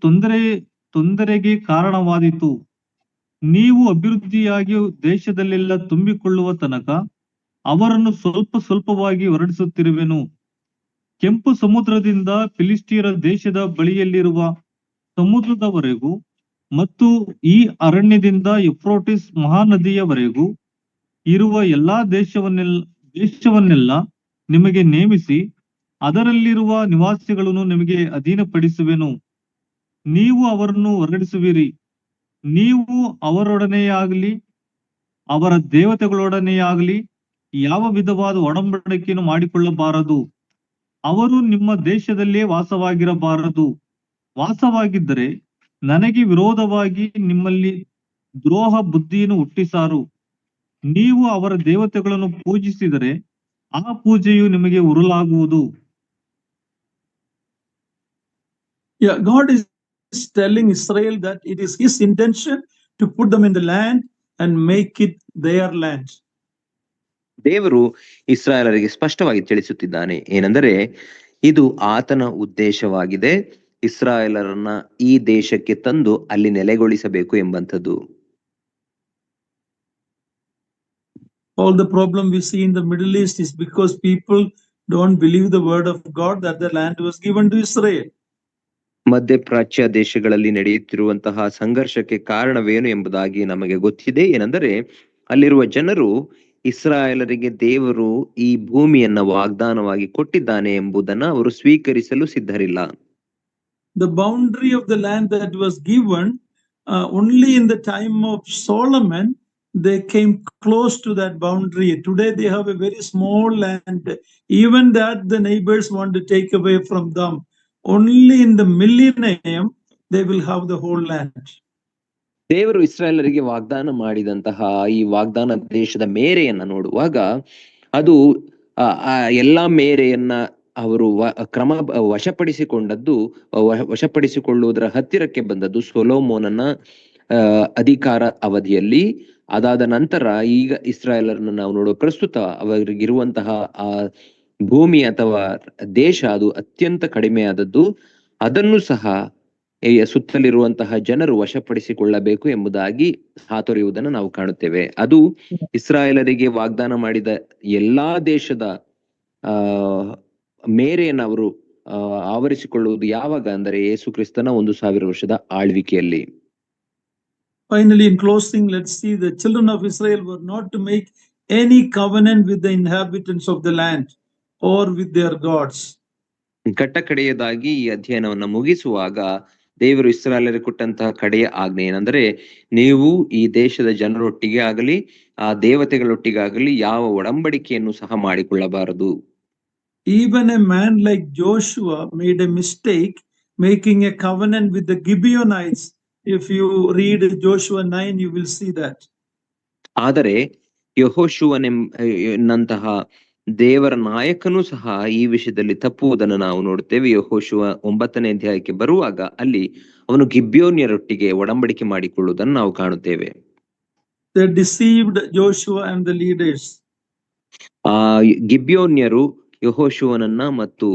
ತೊಂದರೆಗೆ ಕಾರಣವಾದೀತು. ನೀವು ಅಭಿವೃದ್ಧಿಯಾಗಿ ದೇಶದಲ್ಲೆಲ್ಲ ತುಂಬಿಕೊಳ್ಳುವ ತನಕ ಅವರನ್ನು ಸ್ವಲ್ಪ ಸ್ವಲ್ಪವಾಗಿ ಹೊರಡಿಸುತ್ತಿರುವೆನು. ಕೆಂಪು ಸಮುದ್ರದಿಂದ ಫಿಲಿಸ್ಟಿಯರ ದೇಶದ ಬಳಿಯಲ್ಲಿರುವ ಸಮುದ್ರದವರೆಗೂ ಮತ್ತು ಈ ಅರಣ್ಯದಿಂದ ಯುಫ್ರೋಟಿಸ್ ಮಹಾನದಿಯವರೆಗೂ ಇರುವ ಎಲ್ಲಾ ದೇಶವನ್ನೆಲ್ಲ ನಿಮಗೆ ನೇಮಿಸಿ ಅದರಲ್ಲಿರುವ ನಿವಾಸಿಗಳನ್ನು ನಿಮಗೆ ಅಧೀನಪಡಿಸುವೆನು. ನೀವು ಅವರನ್ನು ಹೊರಡಿಸುವಿರಿ. ನೀವು ಅವರೊಡನೆಯಾಗಲಿ ಅವರ ದೇವತೆಗಳೊಡನೆಯಾಗಲಿ ಯಾವ ವಿಧವಾದ ಒಡಂಬಡಿಕೆಯನ್ನು ಮಾಡಿಕೊಳ್ಳಬಾರದು. ಅವರು ನಿಮ್ಮ ದೇಶದಲ್ಲೇ ವಾಸವಾಗಿರಬಾರದು. ವಾಸವಾಗಿದ್ದರೆ ನನಗೆ ವಿರೋಧವಾಗಿ ನಿಮ್ಮಲ್ಲಿ ದ್ರೋಹ ಬುದ್ಧಿಯನ್ನು ಹುಟ್ಟಿಸಾರು. ನೀವು ಅವರ ದೇವತೆಗಳನ್ನು ಪೂಜಿಸಿದರೆ ಆ ಪೂಜೆಯು ನಿಮಗೆ ಉರುಲಾಗುವುದು. Yeah, God is telling Israel that it is his intention to put them in the land and make it their land. ದೇವರು ಇಸ್ರಾಯೇಲರಿಗೆ ಸ್ಪಷ್ಟವಾಗಿ ತಿಳಿಸುತ್ತಿದ್ದಾನೆ. ಏನೆಂದರೆ ಇದು ಆತನ ಉದ್ದೇಶವಾಗಿದೆ, ಇಸ್ರಾಯೇಲರನ್ನ ಈ ದೇಶಕ್ಕೆ ತಂದು ಅಲ್ಲಿ ನೆಲೆಗೊಳಿಸಬೇಕು ಎಂಬಂಥದ್ದು. All the problem we see in the Middle East is because people don't believe the word of God that the land was given to Israel. ಮಧ್ಯಪ್ರಾಚ್ಯ ದೇಶಗಳಲ್ಲಿ ನಡೆಯುತ್ತಿರುವಂತಹ ಸಂಘರ್ಷಕ್ಕೆ ಕಾರಣವೇನು ಎಂಬುದಾಗಿ ನಮಗೆ ಗೊತ್ತಿದೆ. ಏನೆಂದರೆ ಅಲ್ಲಿರುವ ಜನರು ಇಸ್ರಾಯೇಲರಿಗೆ ದೇವರು ಈ ಭೂಮಿಯನ್ನ ವಾಗ್ದಾನವಾಗಿ ಕೊಟ್ಟಿದ್ದಾನೆ ಎಂಬುದನ್ನ ಅವರು ಸ್ವೀಕರಿಸಲು ಸಿದ್ಧರಿಲ್ಲ. The boundary of the land that was given only in the time of Solomon, they came close to that boundary. Today they have a very small land. Even that the neighbors want to take away from them. Only in the millennium they will have the whole land. ದೇವರು ಇಸ್ರಾಯೇಲರಿಗೆ ವಾಗ್ದಾನ ಮಾಡಿದಂತಹ ಈ ವಾಗ್ದಾನ ದೇಶದ ಮೇರೆಯನ್ನ ನೋಡುವಾಗ ಅದು ಎಲ್ಲಾ ಮೇರೆಯನ್ನ ಅವರು ವಶಪಡಿಸಿಕೊಳ್ಳುವುದರ ಹತ್ತಿರಕ್ಕೆ ಬಂದದ್ದು ಸೊಲೊಮೋನನ ಅಧಿಕಾರ ಅವಧಿಯಲ್ಲಿ. ಅದಾದ ನಂತರ ಈಗ ಇಸ್ರಾಯೇಲರನ್ನ ನಾವು ನೋಡುವ ಪ್ರಸ್ತುತ ಅವರಿಗಿರುವಂತಹ ಆ ಭೂಮಿ ಅಥವಾ ದೇಶ ಅದು ಅತ್ಯಂತ ಕಡಿಮೆಯಾದದ್ದು. ಅದನ್ನು ಸಹ ಸುತ್ತಲಿರುವಂತಹ ಜನರು ವಶಪಡಿಸಿಕೊಳ್ಳಬೇಕು ಎಂಬುದಾಗಿ ಹಾತೊರೆಯುವುದನ್ನು ನಾವು ಕಾಣುತ್ತೇವೆ. ಅದು ಇಸ್ರಾಯೇಲರಿಗೆ ವಾಗ್ದಾನ ಮಾಡಿದ ಎಲ್ಲಾ ದೇಶದ ಮೇರೆಯನ್ನು ಅವರು ಆವರಿಸಿಕೊಳ್ಳುವುದು ಯಾವಾಗ ಅಂದರೆ ಯೇಸು ಕ್ರಿಸ್ತನ 1000 ವರ್ಷದ ಆಳ್ವಿಕೆಯಲ್ಲಿ. Finally, in closing, let's see the children of Israel were not to make any covenant with the inhabitants of the land or with their gods. ಕಟ್ಟಕಡೆಯದಾಗಿ ಈ ಅಧ್ಯಯನವನ್ನ ಮುಗಿಸುವಾಗ ದೇವರು ಇಸ್ರಾಯೇಲರಿಗೆ ಕೊಟ್ಟಂತಹ ಕಡೆಯ ಆಜ್ಞೆ ಏನಂದ್ರೆ, ನೀವು ಈ ದೇಶದ ಜನರೊಟ್ಟಿಗೆ ಆಗಲಿ ಆ ದೇವತೆಗಳೊಟ್ಟಿಗಾಗಲಿ ಯಾವ ಒಡಂಬಡಿಕೆಯನ್ನು ಸಹ ಮಾಡಿಕೊಳ್ಳಬಾರದು. Even a man like Joshua made a mistake making a covenant with the Gibeonites. If you read Joshua 9, you will see that. ಆದರೆ ಯೆಹೋಶುವನೆಂತಹ ದೇವರ ನಾಯಕನೂ ಸಹ ಈ ವಿಷಯದಲ್ಲಿ ತಪ್ಪುವುದನ್ನು ನಾವು ನೋಡುತ್ತೇವೆ. ಯೆಹೋಶುವ 9ನೇ ಅಧ್ಯಾಯಕ್ಕೆ ಬರುವಾಗ ಅಲ್ಲಿ ಅವನು ಗಿಬ್ಯೋನ್ಯರೊಟ್ಟಿಗೆ ಒಡಂಬಡಿಕೆ ಮಾಡಿಕೊಳ್ಳುವುದನ್ನು ನಾವು ಕಾಣುತ್ತೇವೆ. They deceived Joshua and the leaders. ಆ ಗಿಬ್ಯೋನ್ಯರು ಯೆಹೋಶುವನನ್ನ ಮತ್ತು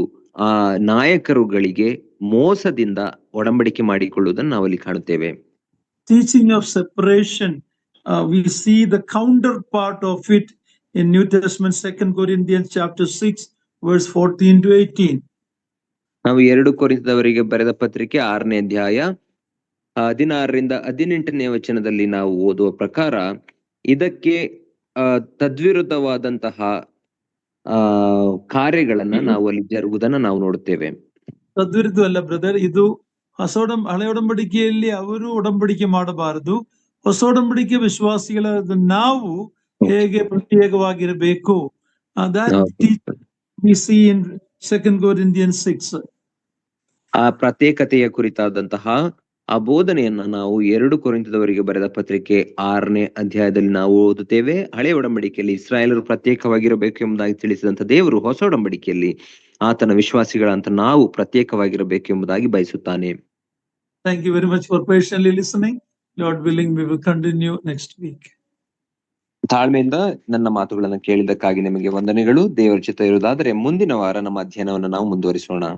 ಆ ನಾಯಕರುಗಳಿಗೆ ಮೋಸದಿಂದ ಒಡಂಬಡಿಕೆ ಮಾಡಿಕೊಳ್ಳುವುದನ್ನು ನಾವಲ್ಲಿ ಕಾಣುತ್ತೇವೆ. Teaching of separation, we see the counterpart of it in New Testament, 2 Corinthians chapter 6, verse 14 to 18. ನಾವು 2 ಕೊರಿಂಥದವರಿಗೆ ಬರೆದ ಪತ್ರಿಕೆ 6ನೇ ಅಧ್ಯಾಯ 16ರಿಂದ 18ನೇ ವಚನದಲ್ಲಿ ನಾವು ಓದುವ ಪ್ರಕಾರ ಇದಕ್ಕೆ ತದ್ವಿರುದ್ಧವಾದಂತಹ ಕಾರ್ಯಗಳನ್ನ ನಾವು ಅಲ್ಲಿ ಜರುಗುವುದನ್ನ ನಾವು ನೋಡುತ್ತೇವೆ. ತದ್ವಿರುದ್ಧವಲ್ಲ ಬ್ರದರ್, ಇದು ಹಳೆ ಒಡಂಬಡಿಕೆಯಲ್ಲಿ ಅವರು ಒಡಂಬಡಿಕೆ ಮಾಡಬಾರದು, ಹೊಸ ಒಡಂಬಡಿಕೆ ವಿಶ್ವಾಸಿಗಳಾದ ನಾವು ಹೇಗೆ ಪ್ರತ್ಯೇಕವಾಗಿರಬೇಕು. We see in 2 Corinthians 6. ಆ ಪ್ರತ್ಯೇಕತೆಯ ಕುರಿತಾದಂತಹ ಆ ಬೋಧನೆಯನ್ನ ನಾವು 2 ಕೊರಿಂಥದವರಿಗೆ ಬರೆದ ಪತ್ರಿಕೆ 6ನೇ ಅಧ್ಯಾಯದಲ್ಲಿ ನಾವು ಓದುತ್ತೇವೆ. ಹಳೆ ಒಡಂಬಡಿಕೆಯಲ್ಲಿ ಇಸ್ರಾಯೇಲರು ಪ್ರತ್ಯೇಕವಾಗಿರಬೇಕು ಎಂಬುದಾಗಿ ತಿಳಿಸಿದಂತ ದೇವರು ಹೊಸ ಒಡಂಬಡಿಕೆಯಲ್ಲಿ ಆತನ ವಿಶ್ವಾಸಿಗಳಂತ ನಾವು ಪ್ರತ್ಯೇಕವಾಗಿರಬೇಕು ಎಂಬುದಾಗಿ ಬಯಸುತ್ತಾನೆ. Thank you very much for patiently listening. Lord willing, we will continue next week. ತಾಳ್ಮೆಯಿಂದ ನನ್ನ ಮಾತುಗಳನ್ನು ಕೇಳಿದ್ದಕ್ಕಾಗಿ ನಿಮಗೆ ವಂದನೆಗಳು. ದೇವರ ಚಿತ್ತ ಇರುವುದಾದರೆ ಮುಂದಿನ ವಾರ ನಮ್ಮ ಅಧ್ಯಯನವನ್ನು ನಾವು ಮುಂದುವರಿಸೋಣ.